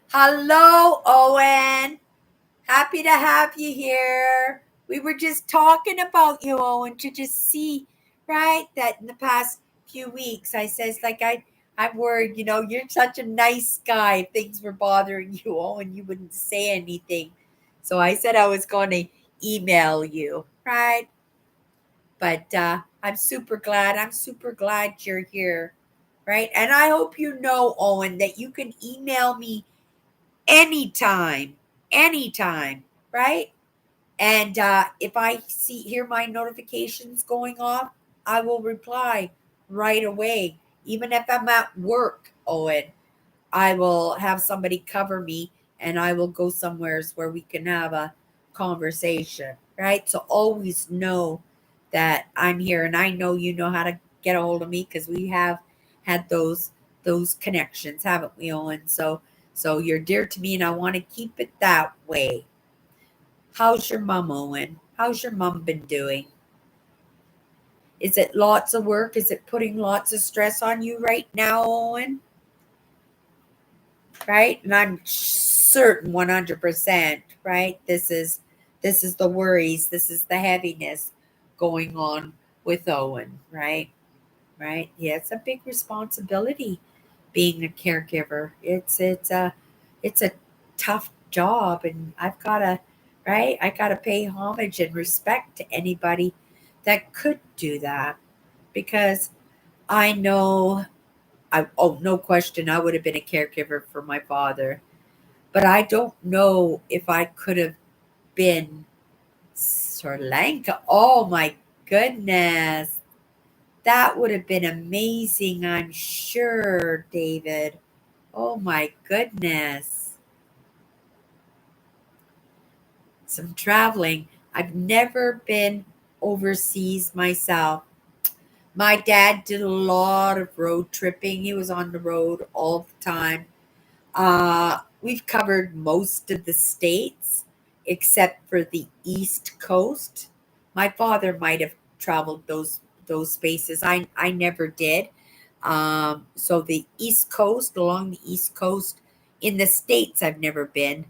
Hello, Owen. Happy to have you here. We were just talking about you, Owen, to just see, right, that in the past few weeks, I says like I'm worried, you're such a nice guy. If things were bothering you, Owen, you wouldn't say anything. So I said I was going to email you, right? But I'm super glad. I'm super glad you're here, right? And I hope you know, Owen, that you can email me anytime, anytime, right? And if I hear my notifications going off, I will reply right away. Even if I'm at work, Owen, I will have somebody cover me and I will go somewheres where we can have a conversation, right? So always know that I'm here, and I know you know how to get a hold of me because we have had those connections, haven't we, Owen? So you're dear to me and I want to keep it that way. How's your mom, Owen? How's your mom been doing? Is it lots of work? Is it putting lots of stress on you right now, Owen? Right? And I'm certain 100%, right? This is the worries, this is the heaviness going on with Owen, right? Right? Yeah, it's a big responsibility being a caregiver. It's a tough job, and I've got to, right? I got to pay homage and respect to anybody that could do that, because I know no question I would have been a caregiver for my father, but I don't know if I could have been Sri Lanka. Oh my goodness. That would have been amazing, I'm sure, David. Oh my goodness. Some traveling. I've never been overseas myself. My dad did a lot of road tripping. He was on the road all the time. We've covered most of the states except for the East Coast. My father might have traveled those spaces. I never did. So the East Coast, along the East Coast, in the States, I've never been,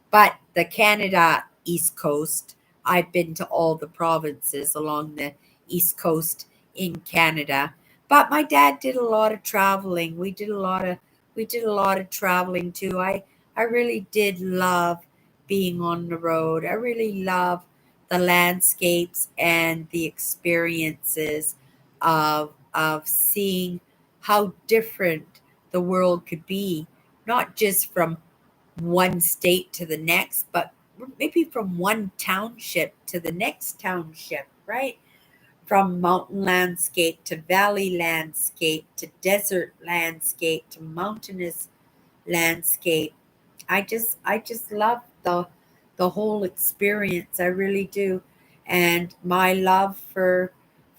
but the Canada East Coast, I've been to all the provinces along the East Coast in Canada. But my dad did a lot of traveling. We did a lot of traveling too. I really did love being on the road. I really love the landscapes and the experiences of seeing how different the world could be, not just from one state to the next, but maybe from one township to the next township, right? From mountain landscape to valley landscape to desert landscape to mountainous landscape. I just love the whole experience. I really do. And my love for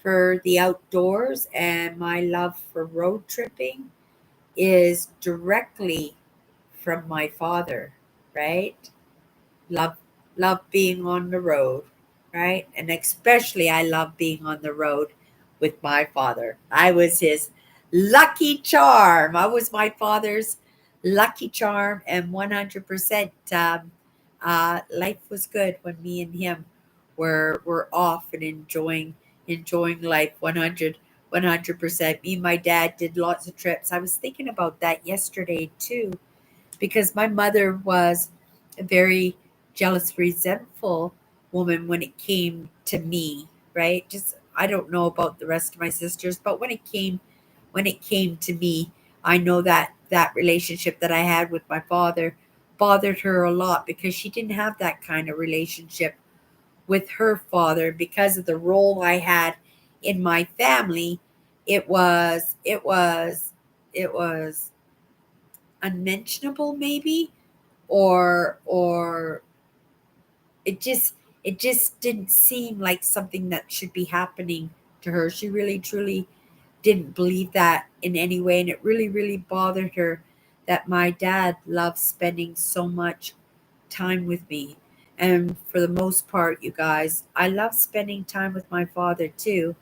the outdoors and my love for road tripping is directly from my father, right? Love love being on the road, right? And especially I love being on the road with my father. I was his lucky charm. I was my father's lucky charm, and 100% life was good when me and him were off and enjoying life 100%. Me and my dad did lots of trips. I was thinking about that yesterday too, because my mother was a very jealous, resentful woman when it came to me, right? Just I don't know about the rest of my sisters, but when it came to me, I know that that relationship that I had with my father bothered her a lot because she didn't have that kind of relationship with her father because of the role I had in my family. It was unmentionable, maybe, or it just didn't seem like something that should be happening to her. She really truly didn't believe that in any way, and it really really bothered her that my dad loved spending so much time with me. And for the most part, you guys, I love spending time with my father too,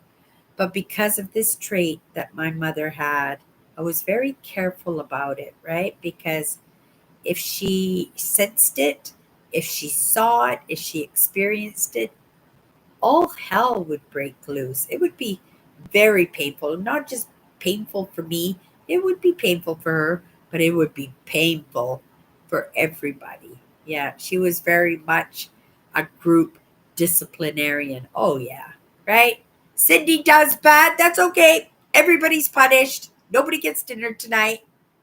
but because of this trait that my mother had, I was very careful about it, right? Because if she sensed it, if she saw it, if she experienced it, all hell would break loose. It would be very painful, not just painful for me, it would be painful for her, but it would be painful for everybody. Yeah, she was very much a group disciplinarian. Oh, yeah, right? Cindy does bad. That's okay. Everybody's punished. Nobody gets dinner tonight.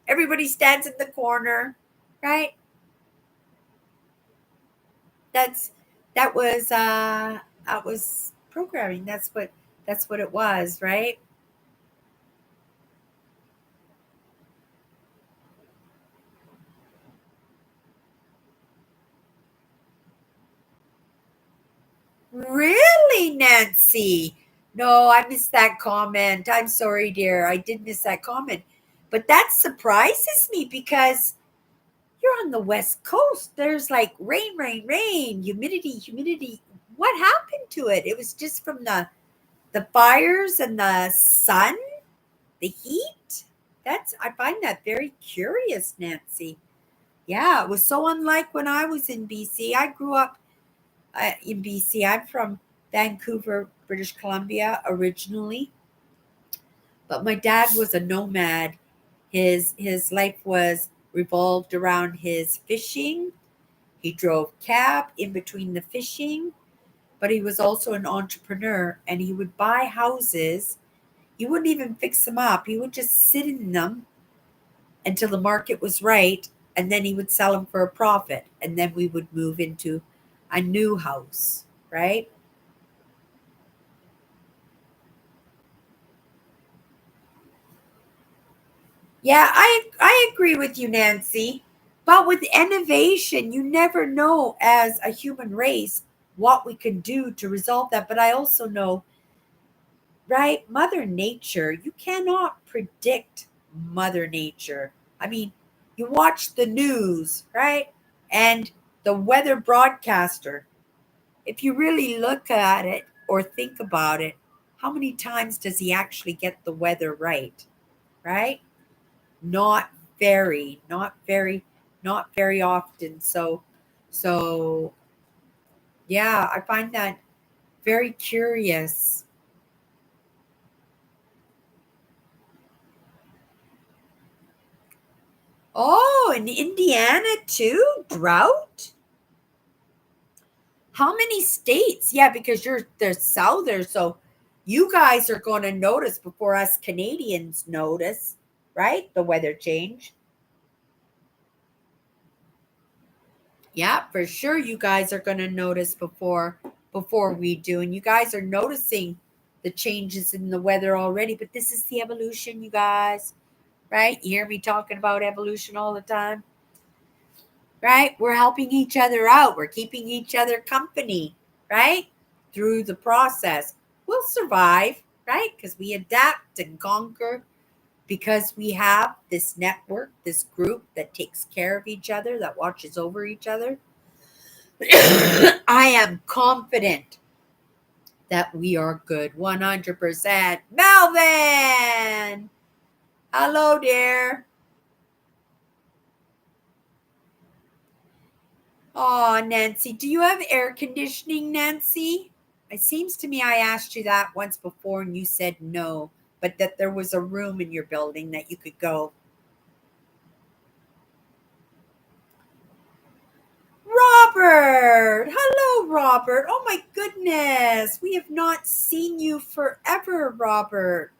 Everybody stands in the corner, right? That's that was programming. That's what it was, right? Really, Nancy? No, I missed that comment. I'm sorry, dear. I did miss that comment. But that surprises me because you're on the West Coast. There's like rain, rain, rain, humidity, humidity. What happened to it? It was just from the fires and the sun, the heat. That's I find that very curious, Nancy. Yeah, it was so unlike when I was in BC. I grew up in BC. I'm from Vancouver, British Columbia originally, but my dad was a nomad. His life was revolved around his fishing. He drove cab in between the fishing, but he was also an entrepreneur and he would buy houses. He wouldn't even fix them up. He would just sit in them until the market was right, and then he would sell them for a profit, and then we would move into a new house, right? Yeah, I agree with you, Nancy. But with innovation, you never know as a human race what we can do to resolve that. But I also know, right, Mother Nature, you cannot predict Mother Nature. I mean, you watch the news, right? And the weather broadcaster, if you really look at it or think about it, how many times does he actually get the weather right? Right? Not very, not very, not very often. So yeah, I find that very curious. Oh, in Indiana too? Drought? How many states? Yeah, because you're the southern, so you guys are going to notice before us Canadians notice, right? The weather change. Yeah, for sure you guys are going to notice before we do. And you guys are noticing the changes in the weather already, but this is the evolution, you guys, right? You hear me talking about evolution all the time, right? We're helping each other out. We're keeping each other company, right? Through the process. We'll survive, right? Because we adapt and conquer because we have this network, this group that takes care of each other, that watches over each other. I am confident that we are good. 100%. Melvin! Hello, dear. Oh, Nancy, do you have air conditioning, Nancy? It seems to me I asked you that once before and you said no, but that there was a room in your building that you could go. Robert! Hello, Robert. Oh my goodness. We have not seen you forever, Robert.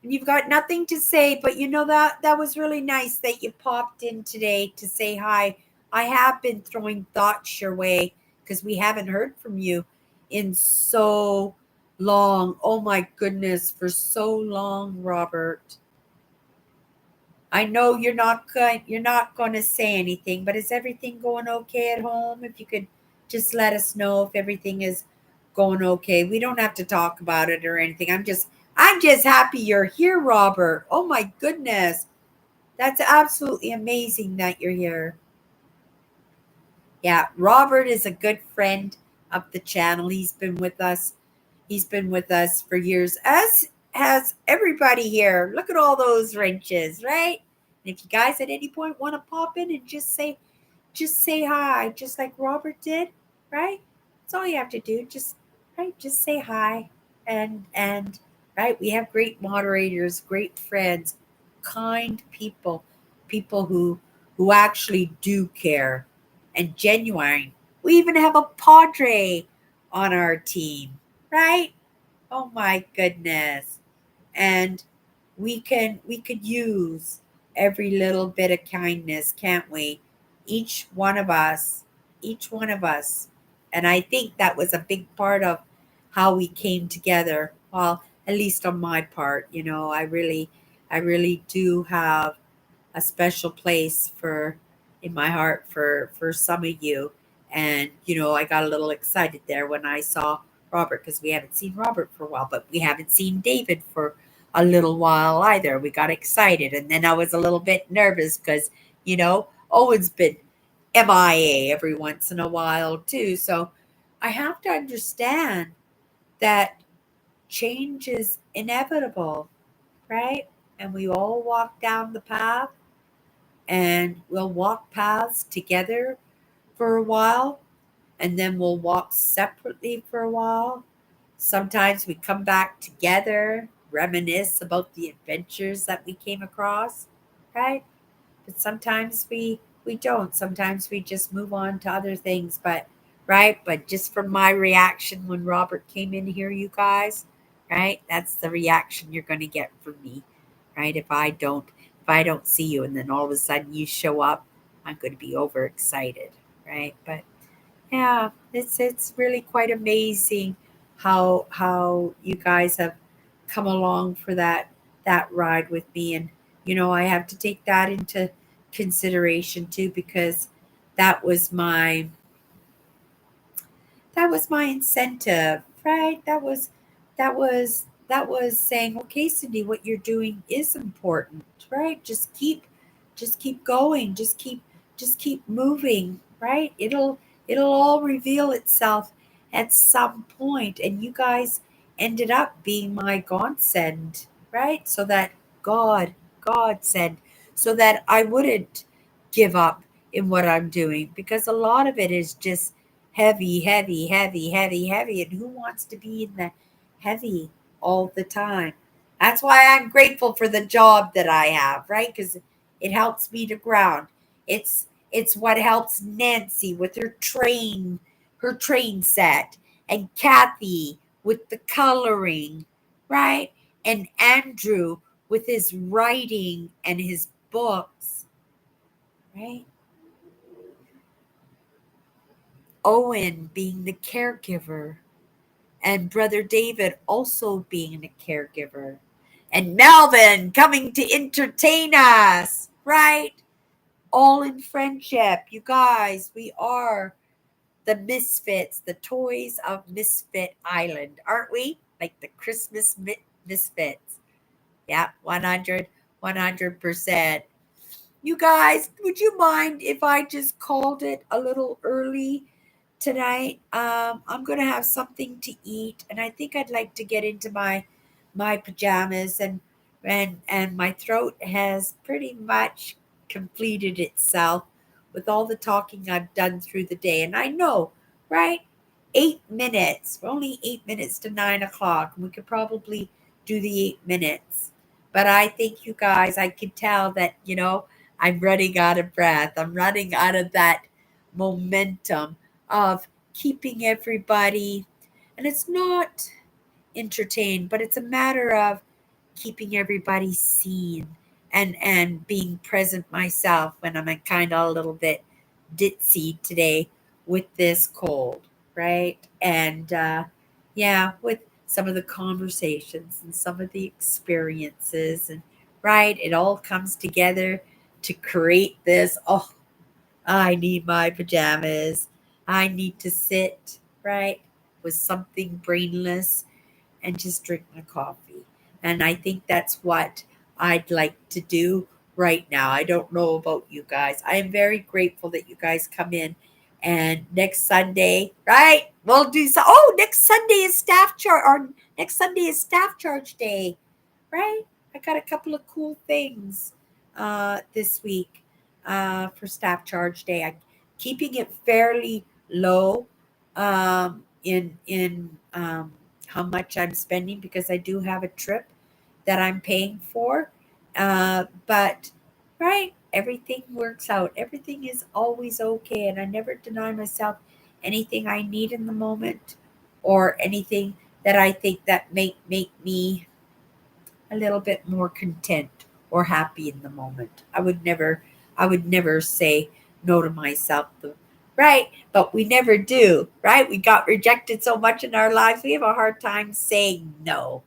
And you've got nothing to say, but you know that was really nice that you popped in today to say hi. I have been throwing thoughts your way because we haven't heard from you in so long. Oh my goodness, for so long, Robert. I know you're not going to say anything, but is everything going okay at home? If you could just let us know if everything is going okay. We don't have to talk about it or anything. I'm just happy you're here, Robert. Oh my goodness. That's absolutely amazing that you're here. Yeah, Robert is a good friend of the channel. He's been with us. He's been with us for years, as has everybody here. Look at all those wrenches, right? And if you guys at any point want to pop in and just say hi, just like Robert did, right? That's all you have to do. Just say hi. And right, we have great moderators, great friends, kind people, people who actually do care and genuine. We even have a padre on our team, right? Oh my goodness. And we could use every little bit of kindness, can't we? Each one of us, each one of us. And I think that was a big part of how we came together. Well, at least on my part, I really do have a special place for in my heart for some of you. And I got a little excited there when I saw Robert, because we haven't seen Robert for a while, but we haven't seen David for a little while either. We got excited, and then I was a little bit nervous because Owen's been MIA every once in a while too. So I have to understand that change is inevitable, right? And we all walk down the path, and we'll walk paths together for a while, and then we'll walk separately for a while. Sometimes we come back together, reminisce about the adventures that we came across, right? But sometimes we don't. Sometimes we just move on to other things. But right, but just from my reaction when Robert came in here, you guys, right? That's the reaction you're going to get from me, right? If I don't see you, and then all of a sudden you show up, I'm going to be overexcited, right? But yeah, it's really quite amazing how you guys have come along for that ride with me. And I have to take that into consideration too, because that was my that was my incentive, right? That was saying, okay, Cindy, what you're doing is important, right? Just keep going, just keep moving, right? It'll all reveal itself at some point. And you guys ended up being my godsend, right? So that God said, so that I wouldn't give up in what I'm doing, because a lot of it is just heavy, heavy, heavy, heavy, heavy. And who wants to be in the heavy all the time? That's why I'm grateful for the job that I have, right? Because it helps me to ground. It's what helps Nancy with her train set, and Kathy with the coloring, right? And Andrew with his writing and his books, right? Owen being the caregiver, and Brother David also being a caregiver, and Melvin coming to entertain us, right? All in friendship. You guys, we are the misfits, the toys of Misfit Island, aren't we? Like the Christmas misfits. Yeah, 100%. You guys, would you mind if I just called it a little early tonight? I'm gonna have something to eat, and I think I'd like to get into my pajamas, and my throat has pretty much completed itself with all the talking I've done through the day. And I know, right? 8 minutes. We're only 8 minutes to 9 o'clock, and we could probably do the 8 minutes. But I think you guys, I could tell that I'm running out of breath. I'm running out of that momentum of keeping everybody, and it's not entertained, but it's a matter of keeping everybody seen, and being present myself when I'm kind of a little bit ditzy today with this cold, right? And yeah, with some of the conversations and some of the experiences, and right, it all comes together to create this. Oh, I need my pajamas. I need to sit, right, with something brainless and just drink my coffee. And I think that's what I'd like to do right now. I don't know about you guys. I am very grateful that you guys come in. And next Sunday, right? We'll do so. Oh, next Sunday is staff charge, or next Sunday is staff charge day, right? I got a couple of cool things this week for staff charge day. I'm keeping it fairly low in how much I'm spending, because I do have a trip that I'm paying for. But right, everything works out. Everything is always okay, and I never deny myself anything I need in the moment, or anything that I think that make me a little bit more content or happy in the moment. I would never say no to myself, right? But we never do, right? We got rejected so much in our lives, we have a hard time saying no.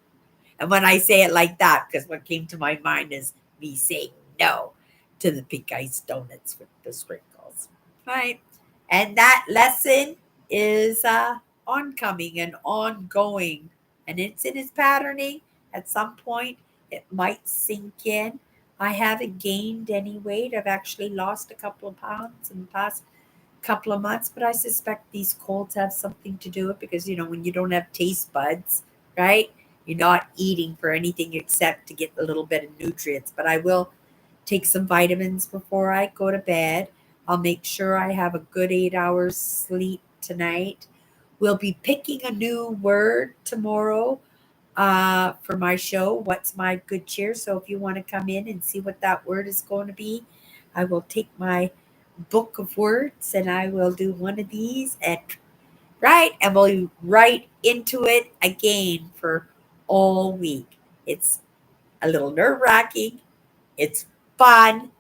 And when I say it like that, because what came to my mind is me saying no to the pink ice donuts with the sprinkles, right? And that lesson is oncoming and ongoing, and it's in its patterning. At some point, it might sink in. I haven't gained any weight. I've actually lost a couple of pounds in the past couple of months, but I suspect these colds have something to do with it because when you don't have taste buds, right? You're not eating for anything except to get a little bit of nutrients. But I will take some vitamins before I go to bed. I'll make sure I have a good 8 hours sleep tonight. We'll be picking a new word tomorrow for my show, What's My Good Cheer? So if you want to come in and see what that word is going to be, I will take my book of words and I will do one of these and we'll write into it again for all week. It's a little nerve wracking, it's fun,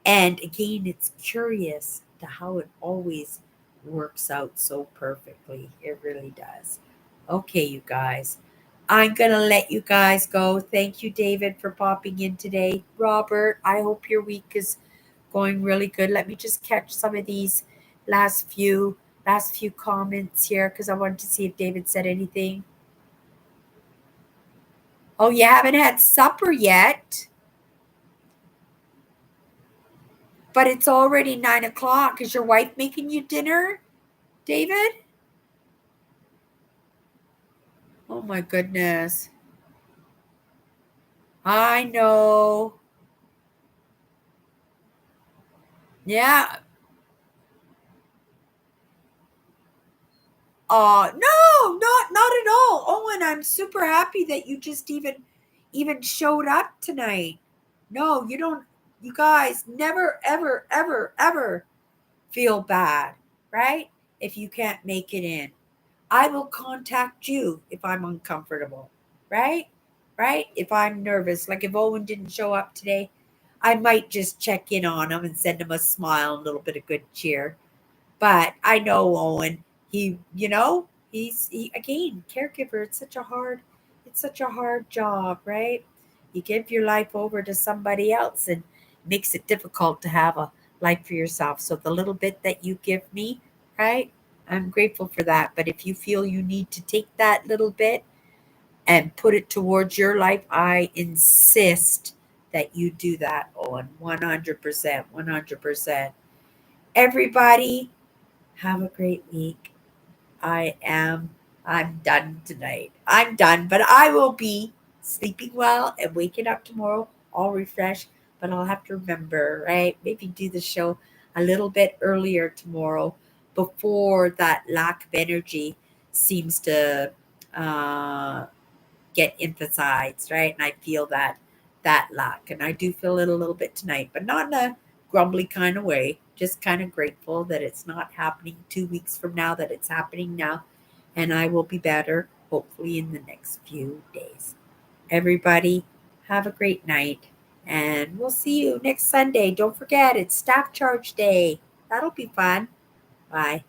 and again, it's curious to how it always works out so perfectly. It really does. Okay, you guys. I'm going to let you guys go. Thank you, David, for popping in today. Robert, I hope your week is going really good. Let me just catch some of these last few comments here because I wanted to see if David said anything. Oh, you haven't had supper yet? But it's already 9 o'clock. Is your wife making you dinner, David? Oh my goodness. I know. Yeah. No, not at all. Owen, I'm super happy that you just even showed up tonight. No, you don't. You guys never ever ever ever feel bad, right? If you can't make it in. I will contact you if I'm uncomfortable, right? Right? If I'm nervous, like if Owen didn't show up today, I might just check in on him and send him a smile, a little bit of good cheer. But I know Owen, he again, caregiver, it's such a hard job, right? You give your life over to somebody else and it makes it difficult to have a life for yourself. So the little bit that you give me, right? I'm grateful for that. But if you feel you need to take that little bit and put it towards your life, I insist that you do that, Owen. 100%. 100%. Everybody, have a great week. I am. I'm done tonight. I'm done, but I will be sleeping well and waking up tomorrow all refreshed. But I'll have to remember, right? Maybe do the show a little bit earlier tomorrow before that lack of energy seems to uh, get emphasized, right? And I feel that lack, and I do feel it a little bit tonight, but not in a grumbly kind of way. Just kind of grateful that it's not happening 2 weeks from now, that it's happening now, and I will be better hopefully in the next few days. Everybody, have a great night, and we'll see you next Sunday. Don't forget, it's Staff Charge Day. That'll be fun. Bye.